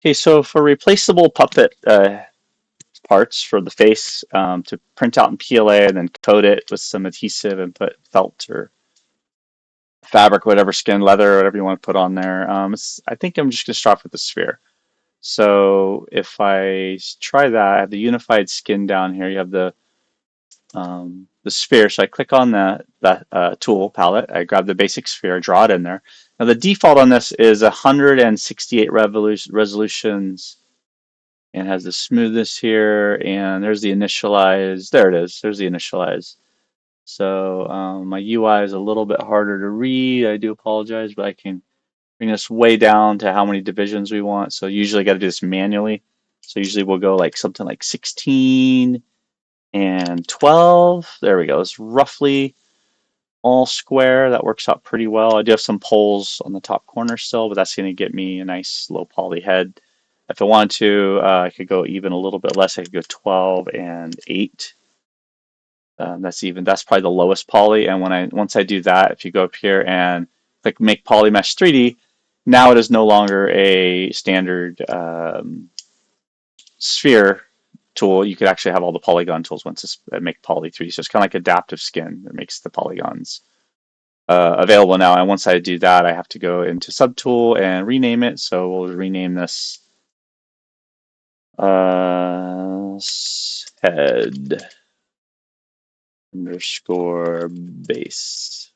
Okay, so for replaceable puppet parts for the face, to print out in PLA and then coat it with some adhesive and put felt or fabric, whatever, skin, leather, whatever you want to put on there. I think I'm just going to start off with the sphere. So if I try that, I have the unified skin down here. You have the sphere. So I click on that tool palette. I grab the basic sphere, draw it in there. Now the default on this is 168 resolutions and has the smoothness here. And there's the initialize. There it is. There's the initialize. So my UI is a little bit harder to read. I do apologize, but I can bring this way down to how many divisions we want. So usually I got to do this manually. So usually we'll go like something like 16 and 12. There we go. It's roughly all square. That works out pretty well. I do have some poles on the top corner still, but that's going to get me a nice low poly head. If I wanted to, I could go even a little bit less. I could go 12 and 8. That's probably the lowest poly. And once I do that, if you go up here and click Make Poly Mesh 3D, now it is no longer a standard sphere tool. You could actually have all the polygon tools once it's Make Poly 3D. So it's kind of like adaptive skin that makes the polygons available now. And once I do that, I have to go into Subtool and rename it. So we'll rename this head underscore base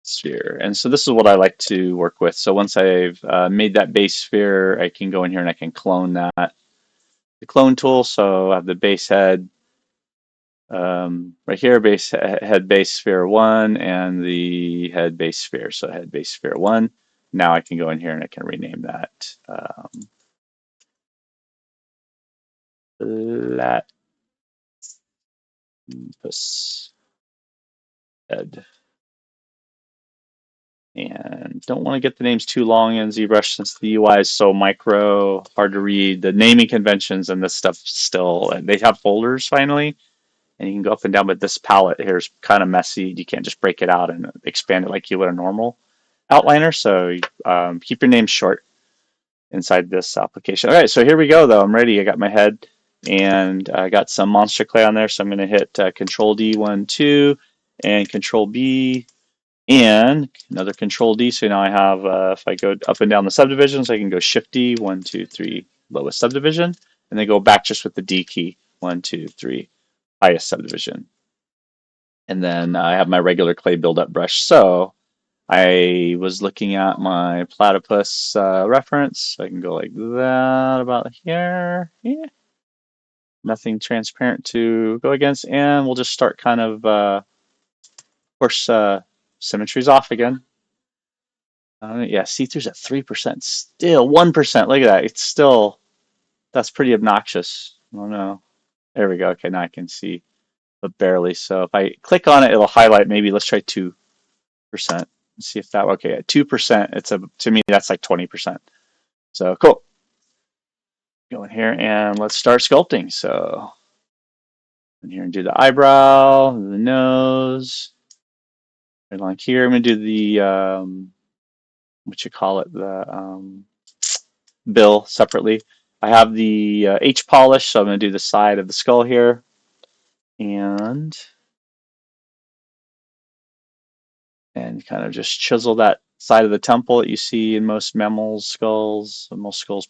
sphere. And so this is what I like to work with. So once I've made that base sphere, I can go in here and I can clone that. The clone tool, so I have the base head right here, head base sphere 1 and the head base sphere. So head base sphere 1. Now I can go in here and I can rename that platypus head. And don't want to get the names too long in ZBrush since the UI is so micro, hard to read. The naming conventions and this stuff still, they have folders finally, and you can go up and down, but this palette here is kind of messy. You can't just break it out and expand it like you would a normal outliner, so keep your names short inside this application. All right, so here we go though. I'm ready. I got my head and I got some monster clay on there, so I'm going to hit Control D, 1, 2, and Control B, and another Control D. So now I have, if I go up and down the subdivisions, I can go Shift D, 1, 2, 3, lowest subdivision, and then go back just with the D key, 1, 2, 3, highest subdivision. And then I have my regular clay buildup brush. So I was looking at my platypus reference. I can go like that about here. Yeah. Nothing transparent to go against. And we'll just start kind of course, symmetry's off again. Yeah, see-through's at 3%. Still 1%. Look at that. It's still, that's pretty obnoxious. I don't know. There we go. Okay, now I can see, but barely. So if I click on it, it'll highlight. Maybe let's try 2%. See if that, okay, at 2%, to me, that's like 20%. So cool. Go in here and let's start sculpting. So in here and do the eyebrow, the nose. Right along here, I'm going to do the, what you call it, the bill separately. I have the H polish, so I'm going to do the side of the skull here. And kind of just chisel that side of the temple that you see in most mammals, skulls,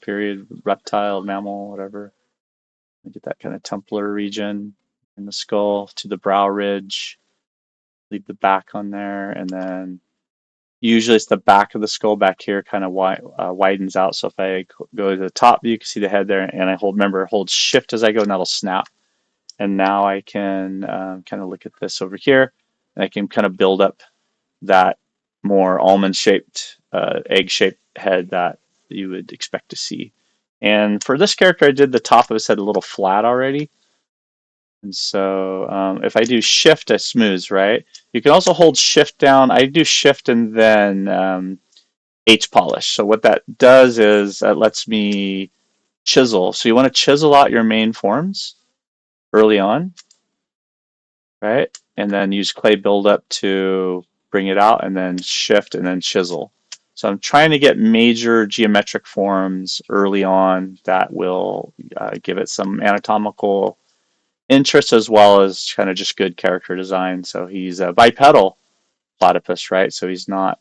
period, reptile, mammal, whatever. Get that kind of templar region in the skull to the brow ridge. Leave the back on there, and then usually it's the back of the skull back here kind of widens out. So if I go to the top, you can see the head there, and I hold Shift as I go, and that'll snap. And now I can kind of look at this over here, and I can kind of build up that more almond-shaped, egg-shaped head that you would expect to see. And for this character, I did the top of his head a little flat already. And so if I do Shift, I smooths, right? You can also hold Shift down. I do Shift and then H polish. So what that does is that lets me chisel. So you want to chisel out your main forms early on, right? And then use clay buildup to bring it out, and then Shift and then chisel. So I'm trying to get major geometric forms early on that will give it some anatomical interest as well as kind of just good character design. So he's a bipedal platypus, right? So he's not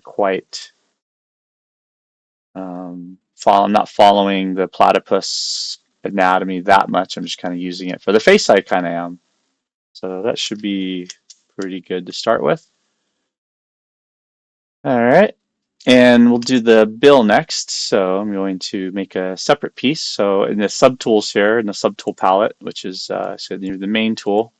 quite I'm not following the platypus anatomy that much. I'm just kind of using it for the face. I kind of am. So that should be pretty good to start with. All right. And we'll do the bill next. So I'm going to make a separate piece. So in the subtools here, in the subtool palette, which is so near the main tool,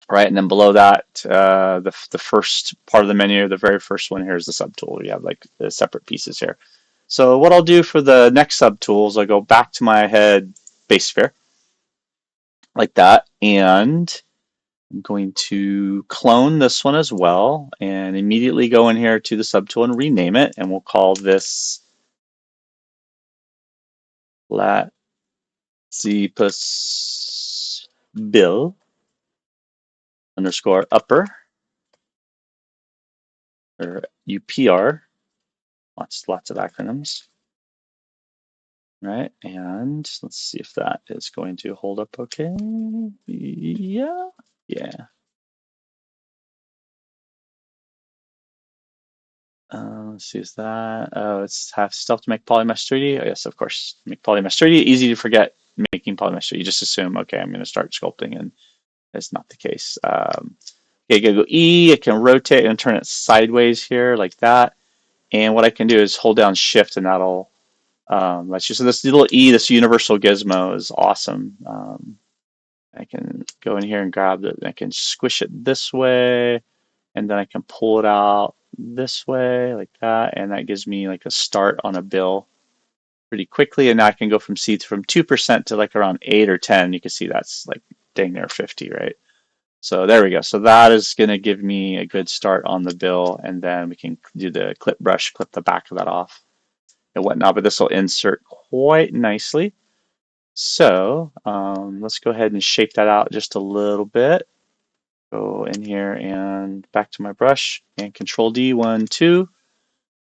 right? And then below that, the first part of the menu, the very first one here is the subtool. You have like the separate pieces here. So what I'll do for the next subtool is I'll go back to my head base sphere like that, and I'm going to clone this one as well and immediately go in here to the subtool and rename it, and we'll call this lat zpus bill underscore upper or UPR. Lots of acronyms, right? And let's see if that is going to hold up okay. Yeah, yeah. Let's see, is that, oh, it's have stuff to make polymesh 3D? Oh, yes, of course. Make polymesh 3D, easy to forget making polymesh 3D. You just assume, okay, I'm going to start sculpting, and that's not the case. Okay, go E, I can rotate and turn it sideways here like that. And what I can do is hold down Shift, and that'll let you. So this little E, this universal gizmo is awesome. I can go in here and grab it, and I can squish it this way, and then I can pull it out this way like that, and that gives me like a start on a bill pretty quickly. And now I can go from 2% to like around 8 or 10. You can see that's like dang near 50, right? So there we go. So that is going to give me a good start on the bill, and then we can do the clip brush, clip the back of that off and whatnot. But this will insert quite nicely. So let's go ahead and shape that out just a little bit. Go in here and back to my brush and Control D, 1, 2.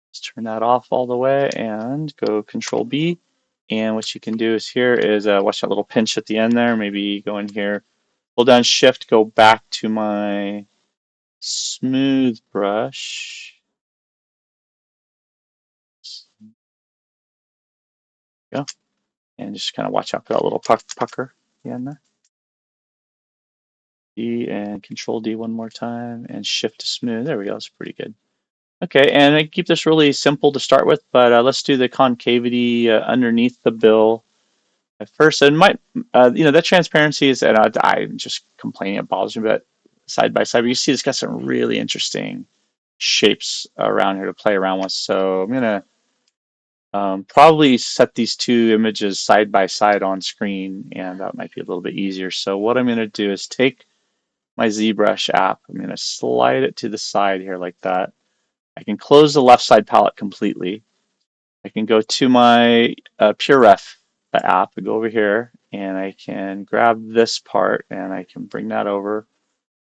Let's turn that off all the way and go Control B. And what you can do is here is watch that little pinch at the end there. Maybe go in here, hold down Shift, go back to my smooth brush. Go. And just kind of watch out for that little pucker at the end there. D and Control D one more time and Shift to smooth. There we go. That's pretty good. Okay, and I keep this really simple to start with, but let's do the concavity underneath the bill at first. And that transparency is, and I'm just complaining it bothers me, but side by side, but you see it's got some really interesting shapes around here to play around with. So I'm gonna probably set these two images side by side on screen, and that might be a little bit easier. So what I'm gonna do is take my ZBrush app, I'm gonna slide it to the side here like that. I can close the left side palette completely. I can go to my PureRef app and go over here, and I can grab this part and I can bring that over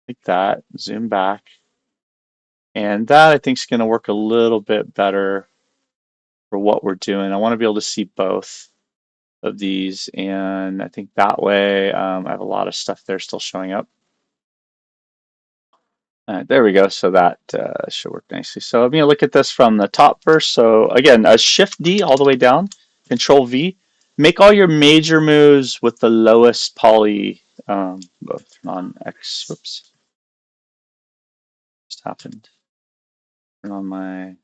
like that, zoom back. And that I think is going to work a little bit better for what we're doing. I want to be able to see both of these, and I think that way I have a lot of stuff there still showing up. There we go. So that should work nicely. So I'm going to look at this from the top first. So again, Shift D all the way down, Control V. Make all your major moves with the lowest poly. Both turn on X. Whoops, just happened. Turn on my.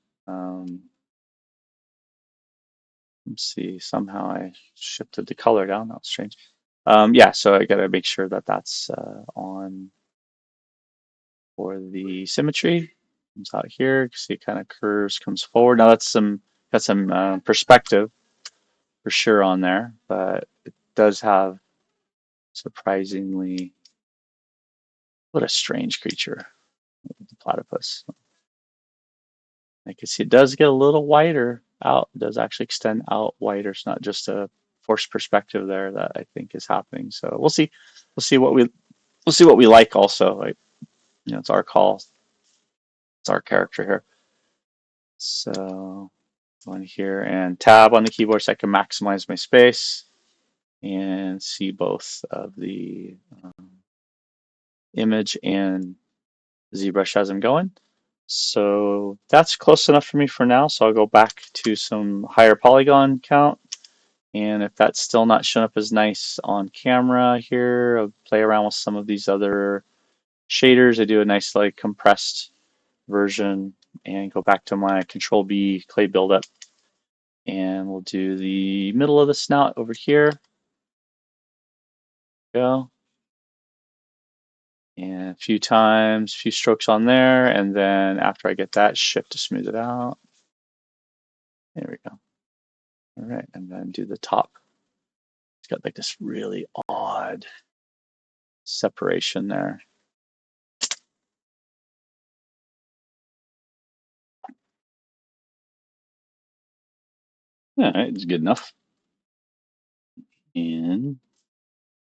Let's see. Somehow I shifted the color down. That was strange. Yeah. So I got to make sure that that's on for the symmetry. Comes out here. You can see it kind of curves, comes forward. Now that's got some perspective for sure on there, but it does have surprisingly, what a strange creature, the platypus. I can see it does get a little wider out. It does actually extend out wider. It's not just a forced perspective there that I think is happening. So we'll see. We'll see what we like also. Like, it's our call. It's our character here. So go in here and tab on the keyboard so I can maximize my space and see both of the image and ZBrush as I'm going. So that's close enough for me for now. So I'll go back to some higher polygon count. And if that's still not showing up as nice on camera here, I'll play around with some of these other shaders. I do a nice like compressed version and go back to my Control B clay buildup. And we'll do the middle of the snout over here. Go. And a few times, a few strokes on there. And then after I get that, shift to smooth it out. There we go. All right, and then do the top. It's got like this really odd separation there. All right, it's good enough. And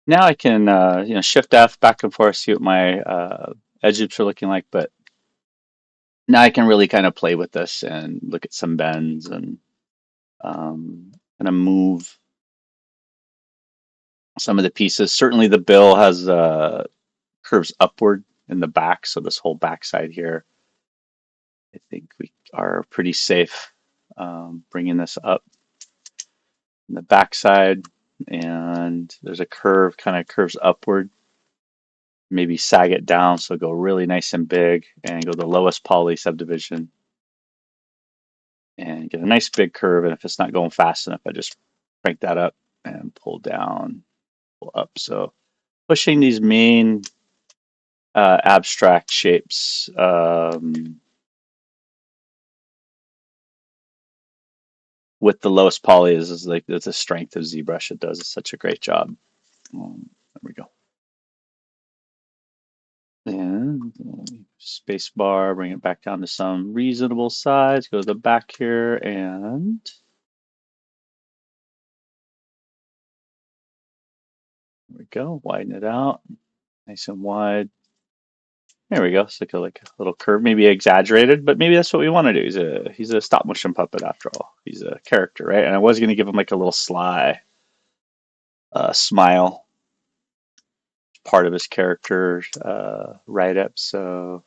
now I can Shift F back and forth, see what my edge loops are looking like. But now I can really kind of play with this and look at some bends and kind of move some of the pieces. Certainly the bill has curves upward in the back, so this whole backside here, I think we are pretty safe bringing this up in the backside. And there's a curve, kind of curves upward. Maybe sag it down so go really nice and big and go the lowest poly subdivision and get a nice big curve. And if it's not going fast enough, I just crank that up and pull down, pull up. So pushing these main abstract shapes with the lowest poly is like that's the strength of ZBrush. It does such a great job. There we go. And space bar, bring it back down to some reasonable size. Go to the back here and there we go. Widen it out, nice and wide. There we go. It's like a little curve, maybe exaggerated, but maybe that's what we want to do. He's a stop motion puppet after all. He's a character, right? And I was going to give him like a little sly smile, part of his character write up. So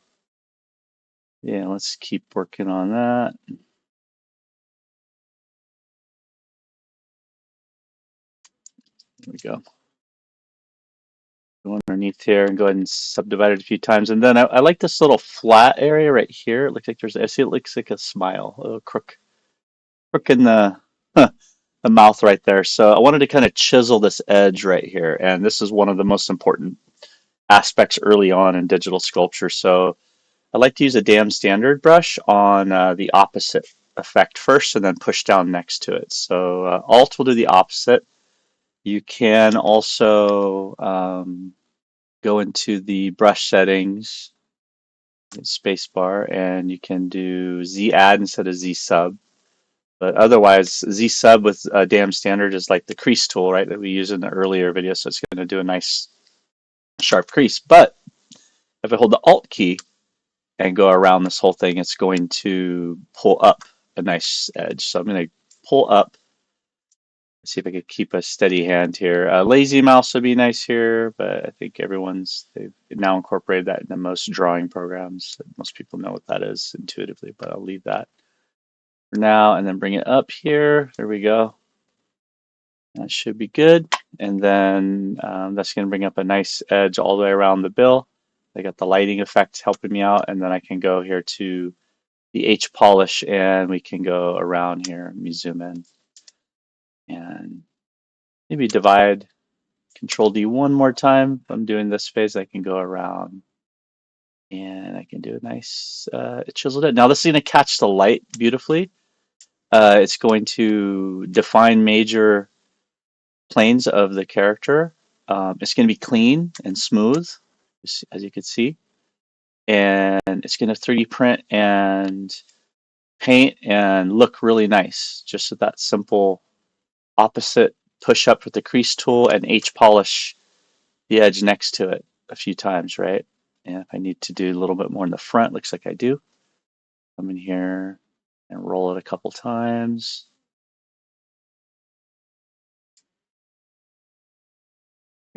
yeah, let's keep working on that. There we go. Go underneath here and go ahead and subdivide it a few times. And then I like this little flat area right here. It looks like I see it looks like a smile, a little crook in the mouth right there. So I wanted to kind of chisel this edge right here. And this is one of the most important aspects early on in digital sculpture. So I like to use a damn standard brush on the opposite effect first and then push down next to it. So Alt will do the opposite. You can also go into the brush settings, spacebar, and you can do Z add instead of Z sub. But otherwise, Z sub with damn standard is like the crease tool, right, that we used in the earlier video. So it's going to do a nice sharp crease. But if I hold the Alt key and go around this whole thing, it's going to pull up a nice edge. So I'm going to pull up. Let's see if I could keep a steady hand here. Lazy mouse would be nice here, but I think they've now incorporated that in most drawing programs. Most people know what that is intuitively, but I'll leave that for now and then bring it up here. There we go. That should be good. And then that's going to bring up a nice edge all the way around the bill. I got the lighting effect helping me out. And then I can go here to the H polish and we can go around here. Let me zoom in and maybe divide, Control D one more time. If I'm doing this phase, I can go around and I can do a nice chiseled it. Now this is going to catch the light beautifully. It's going to define major planes of the character. It's going to be clean and smooth, as you can see. And it's going to 3D print and paint and look really nice. Just with that simple opposite push up with the crease tool and H polish the edge next to it a few times, right? And if I need to do a little bit more in the front, looks like I do. Come in here, and roll it a couple times.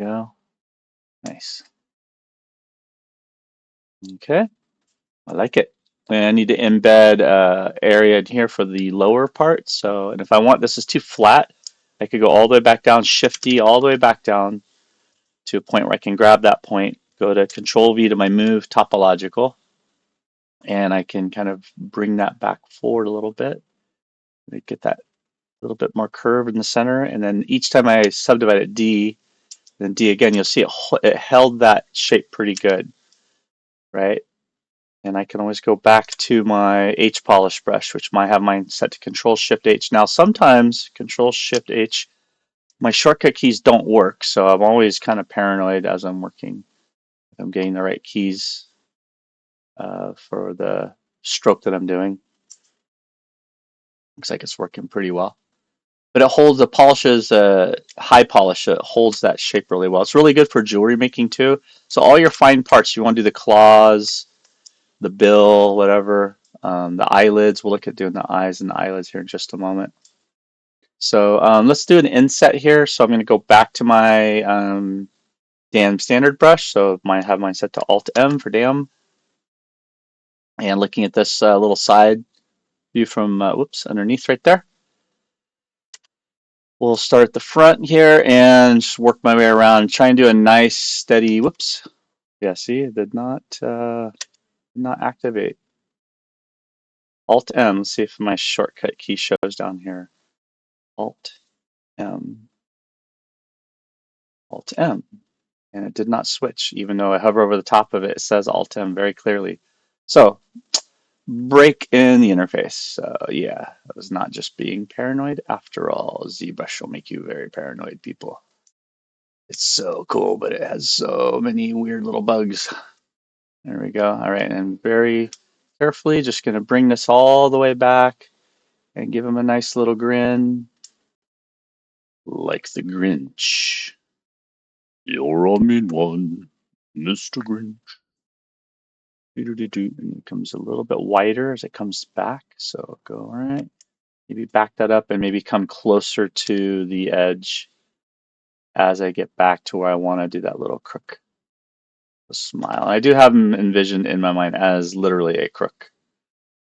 Go. Nice. Okay. I like it. And I need to embed area in here for the lower part. So, and if I want this is too flat, I could go all the way back down, Shift D, all the way back down to a point where I can grab that point, go to Control V to my move topological, and I can kind of bring that back forward a little bit. Get that little bit more curve in the center. And then each time I subdivide it D, then D again, you'll see it held that shape pretty good, right? And I can always go back to my H polish brush, which might have mine set to Control Shift H. Now, sometimes Control Shift H, my shortcut keys don't work, so I'm always kind of paranoid as I'm working. If I'm getting the right keys for the stroke that I'm doing. Looks like it's working pretty well. But it holds, the polish is high polish, so it holds that shape really well. It's really good for jewelry making too. So all your fine parts, you want to do the claws, the bill, whatever, the eyelids. We'll look at doing the eyes and the eyelids here in just a moment. So let's do an inset here. So I'm going to go back to my dam standard brush. So I have mine set to Alt M for dam. And looking at this little side view from, whoops, underneath right there. We'll start at the front here and just work my way around. Try and do a nice steady, whoops. Yeah, see, it did not activate. Alt M, let's see if my shortcut key shows down here. Alt M, Alt M. And it did not switch, even though I hover over the top of it, it says Alt M very clearly. So, break in the interface. Yeah, I was not just being paranoid. After all, ZBrush will make you very paranoid, people. It's so cool, but it has so many weird little bugs. There we go. All right, and very carefully, just going to bring this all the way back and give him a nice little grin, like the Grinch. You're a mean one, Mr. Grinch. And it comes a little bit wider as it comes back. So go all right. Maybe back that up and maybe come closer to the edge as I get back to where I want to do that little crook. A smile. I do have him envisioned in my mind as literally a crook.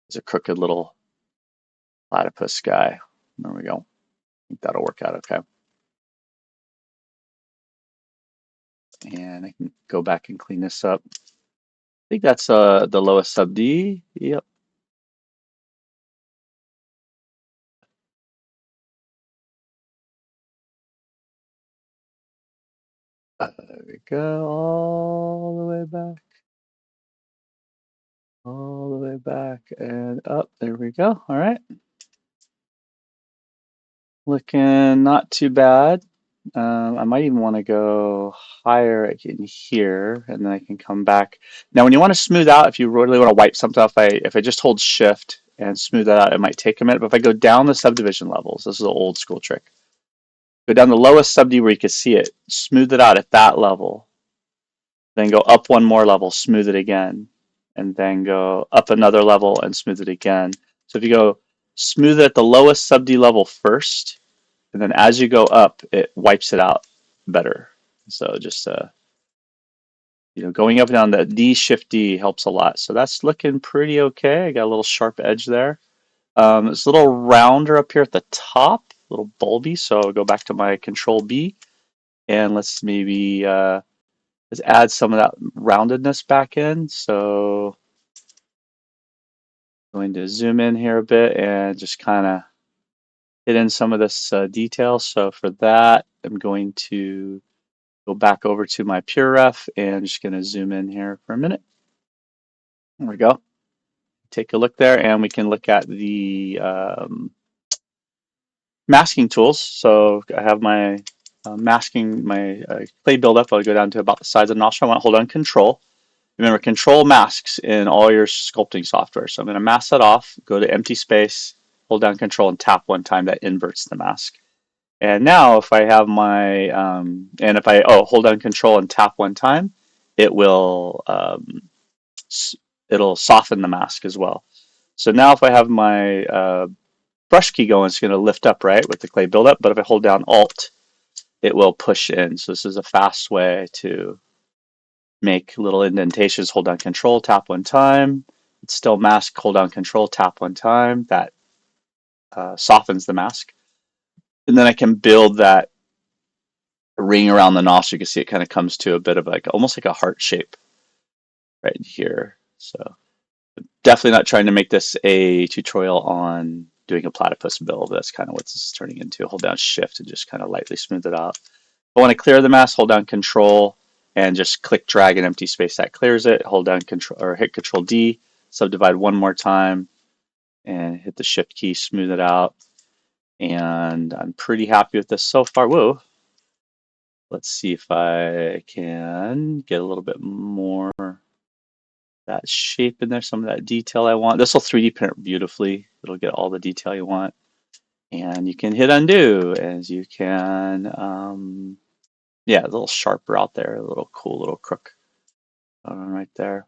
It's a crooked little platypus guy. There we go. I think that'll work out okay. And I can go back and clean this up. I think that's the lowest sub D. Yep. There we go. All the way back. All the way back and up. There we go. All right. Looking not too bad. I might even want to go higher in here, and then I can come back. Now, when you want to smooth out, if you really want to wipe something off, if I just hold Shift and smooth that out, it might take a minute. But if I go down the subdivision levels, this is an old school trick. Go down the lowest sub D where you can see it, smooth it out at that level. Then go up one more level, smooth it again, and then go up another level and smooth it again. So if you go smooth it at the lowest sub D level first, and then as you go up, it wipes it out better. So just going up and down, the D Shift D helps a lot. So that's looking pretty okay. I got a little sharp edge there. It's a little rounder up here at the top, a little bulby. So I'll go back to my Control B, and let's maybe let's add some of that roundedness back in. So I'm going to zoom in here a bit and just kind of hit in some of this detail. So for that, I'm going to go back over to my Pure Ref and I'm just going to zoom in here for a minute. There we go. Take a look there, and we can look at the masking tools. So I have my masking, my clay buildup. I'll go down to about the size of the nostril. I want to hold on Control. Remember, Control masks in all your sculpting software. So I'm going to mask that off, go to empty space, hold down Control, and tap one time. That inverts the mask. And now if I have my, and if I hold down Control and tap one time, it will, it'll soften the mask as well. So now if I have my brush key going, it's going to lift up, right, with the clay buildup. But if I hold down Alt, it will push in. So this is a fast way to make little indentations. Hold down Control, tap one time. It's still mask, hold down Control, tap one time. That softens the mask. And then I can build that ring around the nostril. You can see it kind of comes to a bit of like almost like a heart shape right here. So definitely not trying to make this a tutorial on doing a platypus build. That's kind of what this is turning into. Hold down Shift and just kind of lightly smooth it out. If I want to clear the mask, hold down Control and just click, drag an empty space. That clears it. Hold down Control or hit Control D, subdivide one more time, and hit the Shift key, smooth it out. And I'm pretty happy with this so far. Whoa. Let's see if I can get a little bit more that shape in there, some of that detail I want. This will 3D print beautifully. It'll get all the detail you want. And you can hit undo as you can, yeah, a little sharper out there, a little cool little crook right there.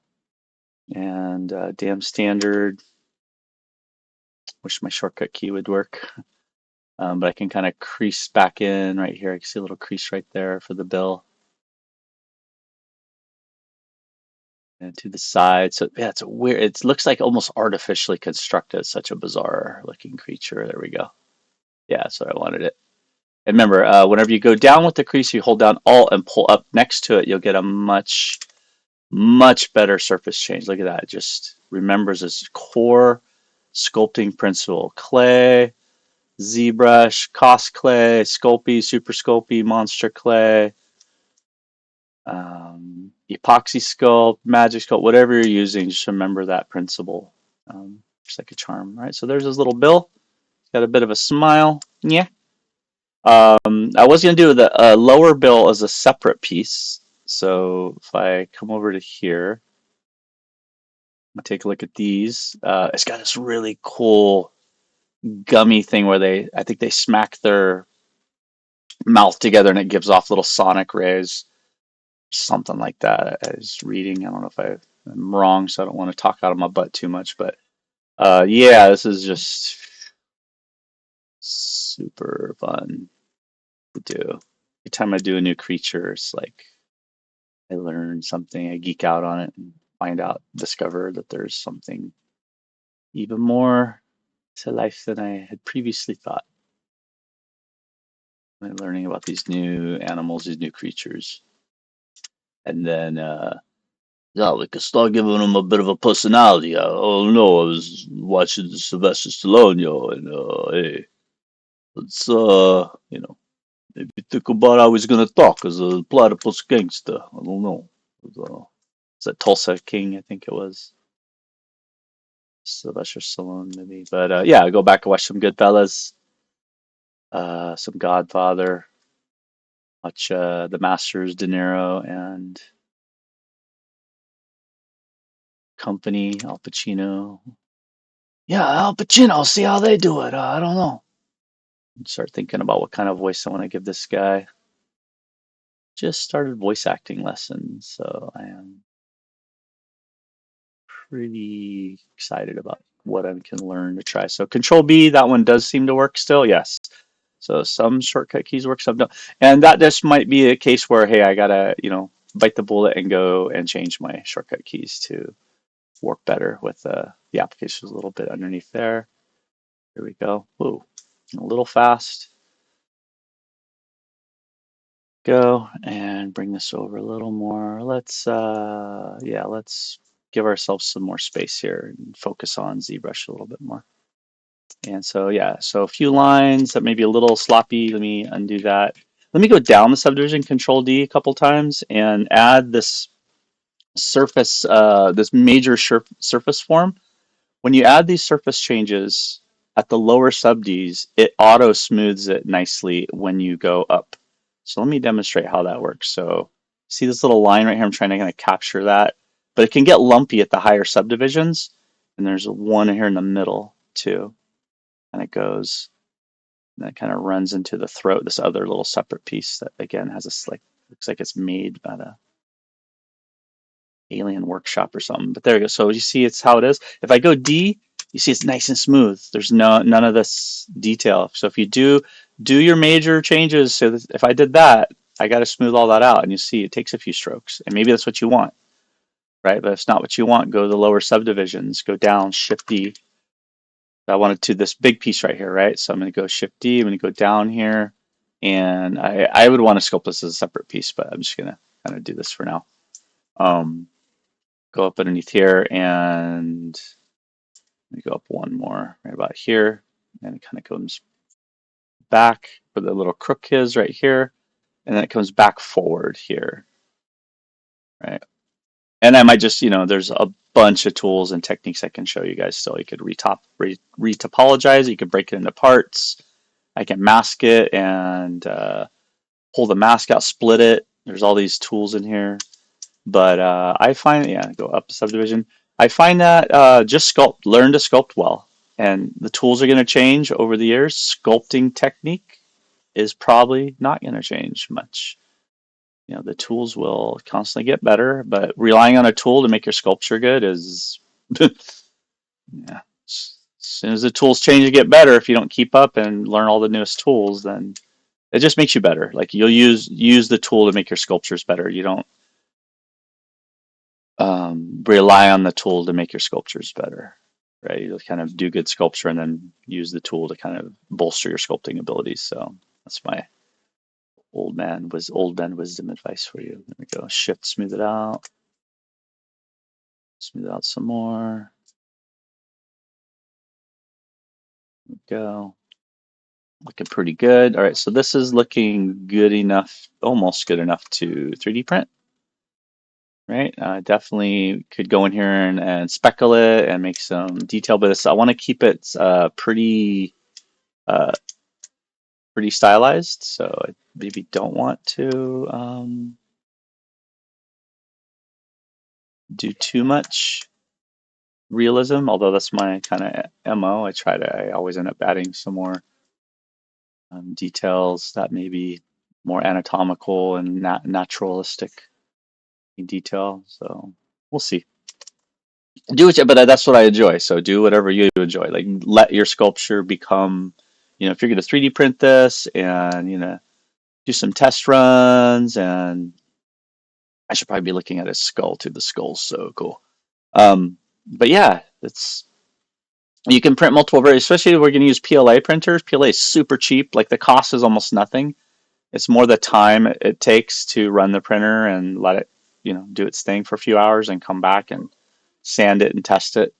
And damn standard. Wish my shortcut key would work. But I can kind of crease back in right here. I can see a little crease right there for the bill. And to the side. So yeah, it's a weird, it looks like almost artificially constructed. Such a bizarre looking creature. There we go. Yeah, that's what I wanted it. And remember, whenever you go down with the crease, you hold down Alt and pull up next to it, you'll get a much, much better surface change. Look at that. It just remembers its core sculpting principle. Clay, ZBrush, Cost Clay, Sculpey, Super Sculpey, Monster Clay, epoxy sculpt, magic sculpt, whatever you're using, just remember that principle. Just like a charm, right? So there's his little bill. Got a bit of a smile. Yeah. I was going to do the lower bill as a separate piece. So if I come over to here, I'll take a look at these. It's got this really cool gummy thing where I think they smack their mouth together and it gives off little sonic rays. Something like that. I was reading. I don't know if I'm wrong, so I don't want to talk out of my butt too much. But yeah, this is just super fun to do. Every time I do a new creature, it's like I learn something, I geek out on it and discover that there's something even more to life than I had previously thought. I'm learning about these new animals, these new creatures. And then, yeah, we could start giving them a bit of a personality. Oh no, I was watching Sylvester Stallone, and hey, let's, maybe think about how he's gonna talk as a platypus gangster. I don't know. Is that Tulsa King? I think it was. Sylvester Stallone, maybe. But yeah, go back and watch some Goodfellas, some Godfather, watch The Masters, De Niro, and Company, Al Pacino. Yeah, Al Pacino, see how they do it. I don't know. Start thinking about what kind of voice I want to give this guy. Just started voice acting lessons, so I am pretty excited about what I can learn to try. So Control B, that one does seem to work still, yes. So some shortcut keys work, some don't. And that just might be a case where, hey, I gotta, bite the bullet and go and change my shortcut keys to work better with the applications a little bit underneath there. Here we go. Whoa, a little fast. Go and bring this over a little more. Let's give ourselves some more space here and focus on ZBrush a little bit more. And so, yeah, so a few lines that may be a little sloppy. Let me undo that. Let me go down the subdivision, Control D a couple times, and add this surface, this major surface form. When you add these surface changes at the lower sub Ds, it auto smooths it nicely when you go up. So let me demonstrate how that works. So see this little line right here? I'm trying to kind of capture that, but it can get lumpy at the higher subdivisions. And there's one here in the middle too. And it goes, and it kind of runs into the throat, this other little separate piece that again has this like, looks like it's made by the alien workshop or something. But there you go. So you see it's how it is. If I go D, you see it's nice and smooth. There's none of this detail. So if you do your major changes, so that if I did that, I got to smooth all that out, and you see it takes a few strokes, and maybe that's what you want, right? But if it's not what you want, go to the lower subdivisions, go down, Shift D. I wanted to this big piece right here, right? So I'm going to go Shift D. I'm going to go down here, and I would want to sculpt this as a separate piece, but I'm just going to kind of do this for now. Go up underneath here, and let me go up one more right about here, and it kind of comes back where the little crook is right here, and then it comes back forward here, right? And I might just, there's a bunch of tools and techniques I can show you guys still. You could retopologize, you could break it into parts. I can mask it and pull the mask out, split it. There's all these tools in here. But I find, yeah, go up to subdivision. I find that just learn to sculpt well. And the tools are going to change over the years. Sculpting technique is probably not going to change much. The tools will constantly get better, but relying on a tool to make your sculpture good is, yeah. As soon as the tools change and get better, if you don't keep up and learn all the newest tools, then it just makes you better. Like you'll use the tool to make your sculptures better. You don't rely on the tool to make your sculptures better, right? You kind of do good sculpture and then use the tool to kind of bolster your sculpting abilities. So that's my old man wisdom advice for you. There we go. Shift, smooth it out. Smooth it out some more. There we go. Looking pretty good. All right, so this is looking good enough, almost good enough to 3D print. Right, definitely could go in here and speckle it and make some detail, but I want to keep it pretty stylized. So I maybe don't want to do too much realism, although that's my kind of MO. I always end up adding some more details that may be more anatomical and naturalistic in detail. So we'll see. But that's what I enjoy. So do whatever you enjoy. Like let your sculpture become, if you're going to 3D print this and, do some test runs, and I should probably be looking at his skull too. The skull's so cool. But yeah, you can print multiple variants, especially if we're going to use PLA printers. PLA is super cheap. Like the cost is almost nothing. It's more the time it takes to run the printer and let it, do its thing for a few hours and come back and sand it and test it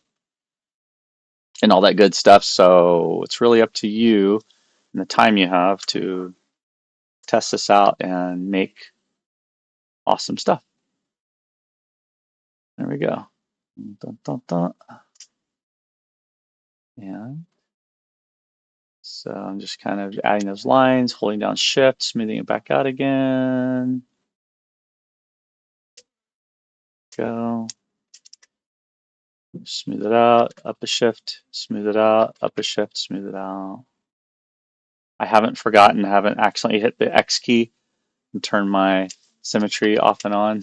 and all that good stuff. So it's really up to you and the time you have to test this out and make awesome stuff. There we go. Dun, dun, dun. And so I'm just kind of adding those lines, holding down Shift, smoothing it back out again. Go. Smooth it out, up a Shift, smooth it out, up a Shift, smooth it out. I haven't forgotten, I haven't accidentally hit the X key and turn my symmetry off and on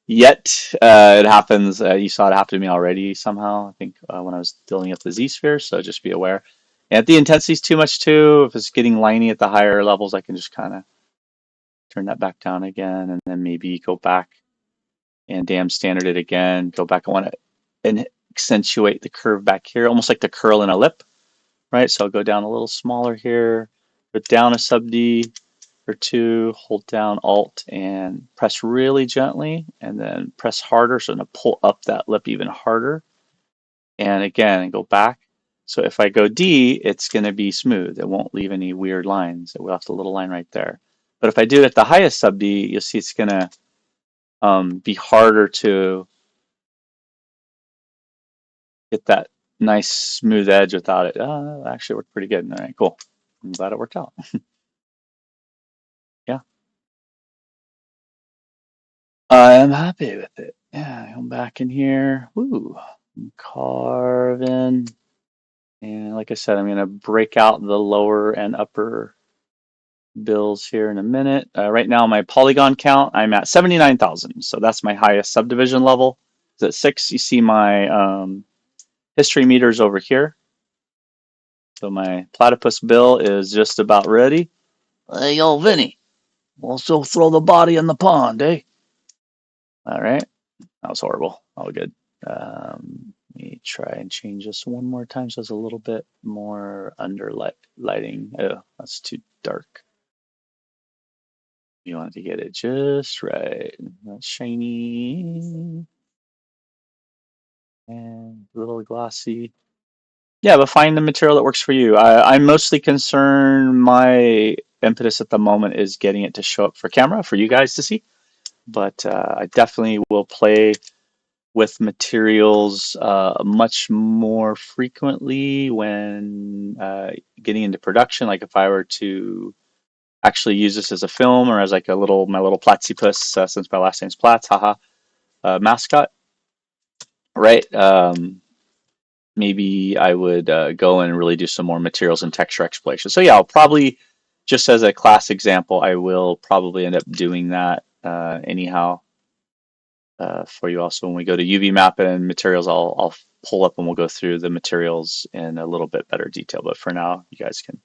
yet. It happens. You saw it happen to me already somehow, I think, when I was building up the Z-sphere, so just be aware. And if the intensity is too much too, if it's getting liney at the higher levels, I can just kind of turn that back down again, and then maybe go back and damn standard it again. Go back. I want to accentuate the curve back here, almost like the curl in a lip, right? So I'll go down a little smaller here, go down a sub D or two, hold down Alt and press really gently, and then press harder, so I'm going to pull up that lip even harder. And again, go back. So if I go D, it's going to be smooth. It won't leave any weird lines. It left a little line right there. But if I do it at the highest sub D, you'll see it's going to be harder to get that nice smooth edge without it. Actually worked pretty good. All right, cool. I'm glad it worked out. Yeah. I'm happy with it. Yeah, come back in here. Woo. Carving. And like I said, I'm going to break out the lower and upper bills here in a minute. Right now, my polygon count, I'm at 79,000. So that's my highest subdivision level. At 6, you see my history meter's over here. So my platypus bill is just about ready. Hey, yo, Vinny, also throw the body in the pond, eh? All right. That was horrible. All good. Let me try and change this one more time so it's a little bit more under lighting. Oh, that's too dark. You want to get it just right. That's shiny and a little glossy. Yeah, but find the material that works for you. I'm mostly concerned. My impetus at the moment is getting it to show up for camera for you guys to see. But I definitely will play with materials much more frequently when getting into production. Like if I were to actually use this as a film or as like a little my little platypus, since my last name's Platz, haha, mascot, right? Maybe I would go and really do some more materials and texture exploration. So yeah, I'll probably, just as a class example, I will probably end up doing that anyhow for you also. When we go to UV map and materials, I'll pull up and we'll go through the materials in a little bit better detail. But for now, you guys can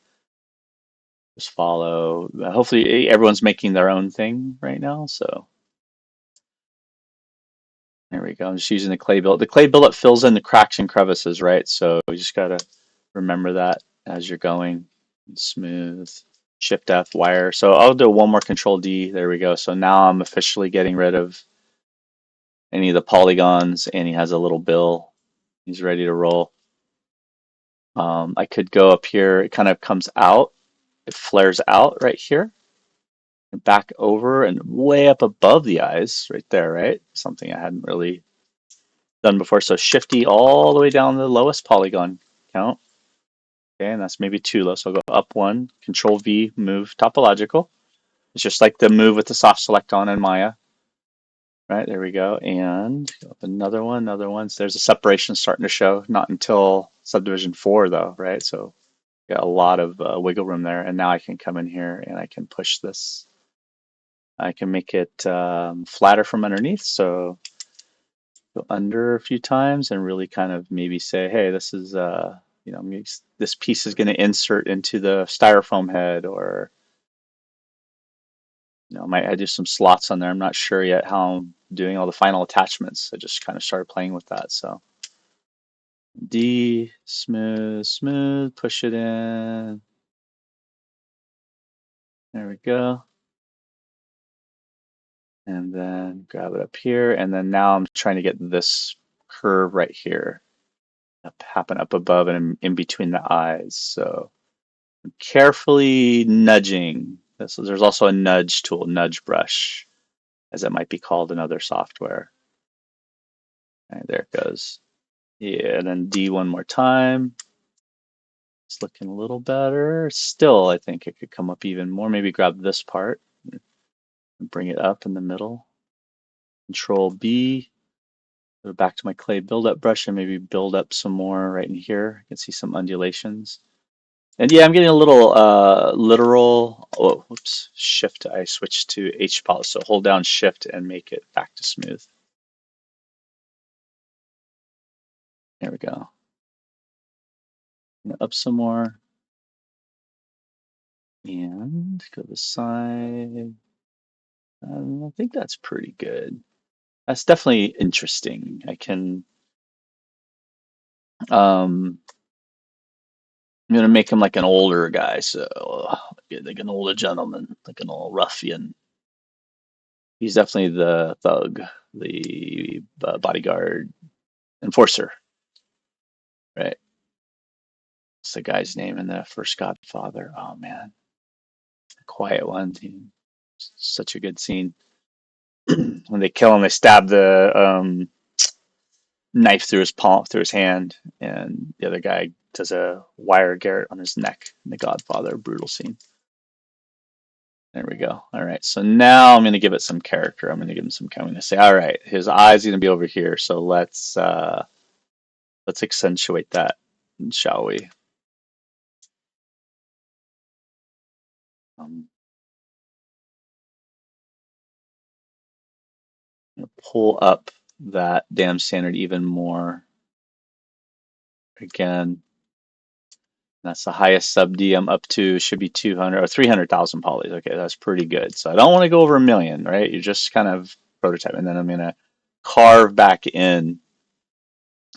just follow. Hopefully everyone's making their own thing right now. So there we go. I'm just using the clay billet. The clay billet fills in the cracks and crevices, right? So you just gotta remember that as you're going. Smooth. Shift F wire. So I'll do one more Control D. There we go. So now I'm officially getting rid of any of the polygons, and he has a little bill. He's ready to roll. I could go up here. It kind of comes out. It flares out right here. And back over and way up above the eyes right there, right? Something I hadn't really done before. So Shift-E all the way down the lowest polygon count. Okay, and that's maybe too low. So I'll go up one, Control V, move topological. It's just like the move with the soft select on in Maya. Right, there we go. And another one, another one. So there's a separation starting to show. Not until subdivision 4 though, right? So got a lot of wiggle room there. And now I can come in here and I can push this. I can make it flatter from underneath. So go under a few times and really kind of maybe say, hey, this is, you know, this piece is going to insert into the styrofoam head, or, you know, might I do some slots on there. I'm not sure yet how I'm doing all the final attachments. I just kind of started playing with that. So D, smooth, smooth, push it in. There we go. And then grab it up here. And then now I'm trying to get this curve right here happen up above and in between the eyes. So I'm carefully nudging. There's also a nudge tool, nudge brush, as it might be called in other software. And there it goes. Yeah, and then D one more time. It's looking a little better. Still, I think it could come up even more. Maybe grab this part and bring it up in the middle. Control B. Go back to my clay buildup brush and maybe build up some more right in here. You can see some undulations. And yeah, I'm getting a little literal. Oh, whoops. Shift. I switched to H polish. So hold down Shift and make it back to smooth. There we go. Up some more. And go to the side. I think that's pretty good. That's definitely interesting. I can, I'm gonna make him like an older guy, so like an older gentleman, like an old ruffian. He's definitely the thug, the bodyguard, enforcer, right? What's the guy's name in the first Godfather? Oh man, the quiet one. Such a good scene. When they kill him, they stab the knife through his palm, through his hand, and the other guy does a wire garrote on his neck in the Godfather brutal scene. There we go. All right, so now I'm going to give it some character. I'm going to give him some. I'm going to say, all right, his eye's going to be over here. So let's accentuate that, shall we? Um, Pull up that dam standard even more. Again, that's the highest sub D I'm up to. Should be 200 or 300,000 polys. Okay, that's pretty good. So I don't want to go over a million, right? You're just kind of prototyping. And then I'm going to carve back in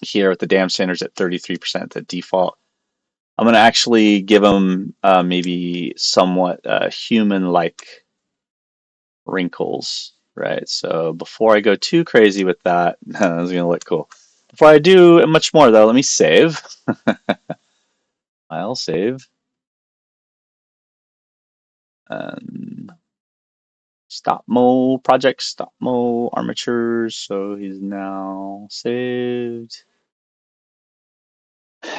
here with the dam standards at 33%, the default. I'm going to actually give them maybe somewhat human-like wrinkles, right? So before I go too crazy with that, this is going to look cool. Before I do much more, though, let me save. I'll save. Stop mo project, stop mo armatures. So he's now saved.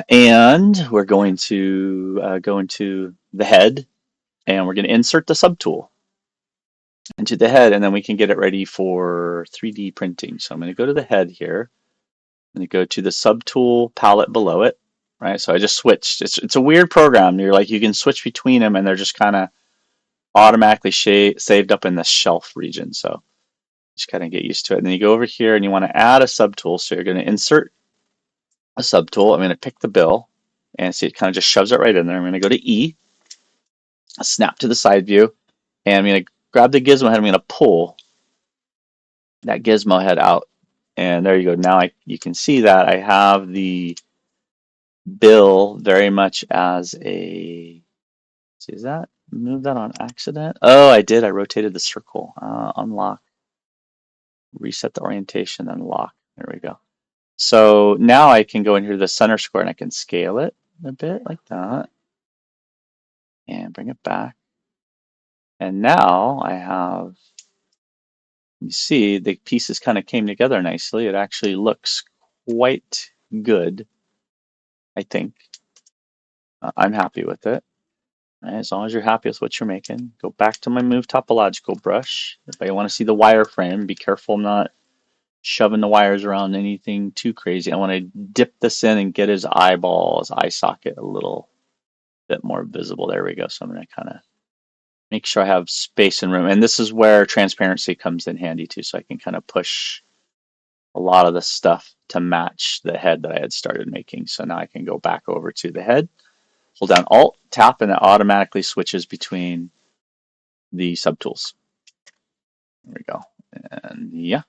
And we're going to go into the head, and we're going to insert the subtool into the head, and then we can get it ready for 3D printing. So I'm going to go to the head here. I'm going to go to the subtool palette below it, right? So I just switched. It's a weird program. You're like, you can switch between them, and they're just kind of automatically saved up in the shelf region. So just kind of get used to it. And then you go over here, and you want to add a subtool. So you're going to insert a subtool. I'm going to pick the bill, and see it kind of just shoves it right in there. I'm going to go to E, snap to the side view, and I'm going to grab the gizmo head. I'm going to pull that gizmo head out, and there you go. Now you can see that I have the bill very much as a, see, is that, move that on accident? Oh, I did. I rotated the circle. Unlock, reset the orientation, then lock. There we go. So now I can go in here to the center square, and I can scale it a bit like that and bring it back. And now I have, you see, the pieces kind of came together nicely. It actually looks quite good, I think. I'm happy with it. Right, as long as you're happy with what you're making, go back to my move topological brush. If I want to see the wireframe, be careful I'm not shoving the wires around anything too crazy. I want to dip this in and get his eyeball, his eye socket a little bit more visible. There we go. So I'm going to kind of make sure I have space and room. And this is where transparency comes in handy too. So I can kind of push a lot of the stuff to match the head that I had started making. So now I can go back over to the head, hold down Alt, tap, and it automatically switches between the subtools. There we go. And yeah,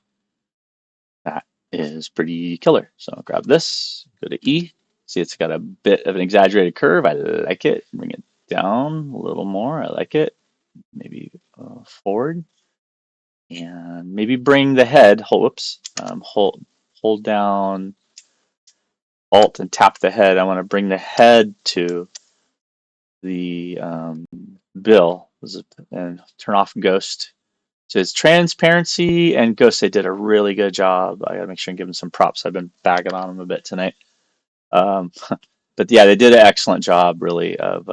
that is pretty killer. So I'll grab this, go to E. See, it's got a bit of an exaggerated curve. I like it. Bring it down a little more. I like it. Maybe forward. And maybe bring the head, hold down Alt and tap the head. I want to bring the head to the bill and turn off ghost. So it's transparency and ghost. They did a really good job. I gotta make sure and give them some props. I've been bagging on them a bit tonight. But yeah, they did an excellent job really of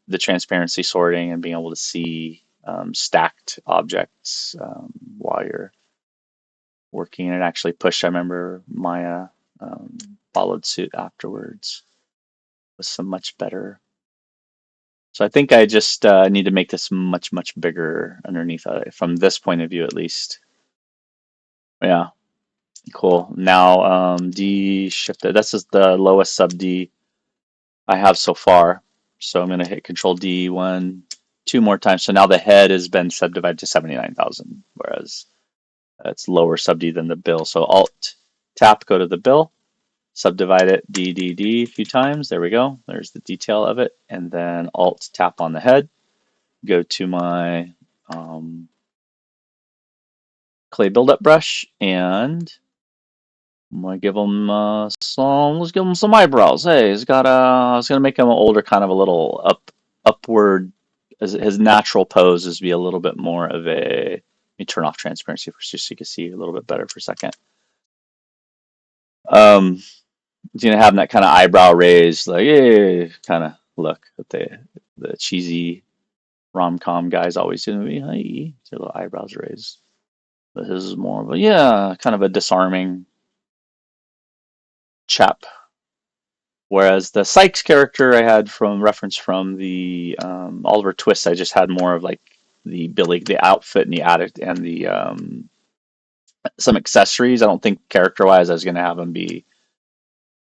the transparency sorting and being able to see stacked objects while you're working. And it actually pushed, I remember Maya followed suit afterwards with some much better. So I think I just need to make this much, much bigger underneath from this point of view, at least. Yeah, cool. Now D shifted. This is the lowest sub D I have so far. So I'm going to hit Control D two more times. So now the head has been subdivided to 79,000, whereas it's lower sub D than the bill. So Alt tap, go to the bill, subdivide it D D D a few times. There we go. There's the detail of it. And then Alt tap on the head, go to my clay buildup brush, and I'm gonna give him let's give him some eyebrows. Hey, he's got I was gonna make him older, kind of a little upward. As his natural pose is be a little bit more of a. Let me turn off transparency first, just so you can see a little bit better for a second. He's gonna have that kind of eyebrow raised, like kind of look that the cheesy rom-com guys always do. Hey, their little eyebrows raised. But his is more of a kind of a disarming chap. Whereas the Sykes character I had from reference from the Oliver Twist, I just had more of like the outfit and the addict and the some accessories. I don't think character wise I was gonna have him be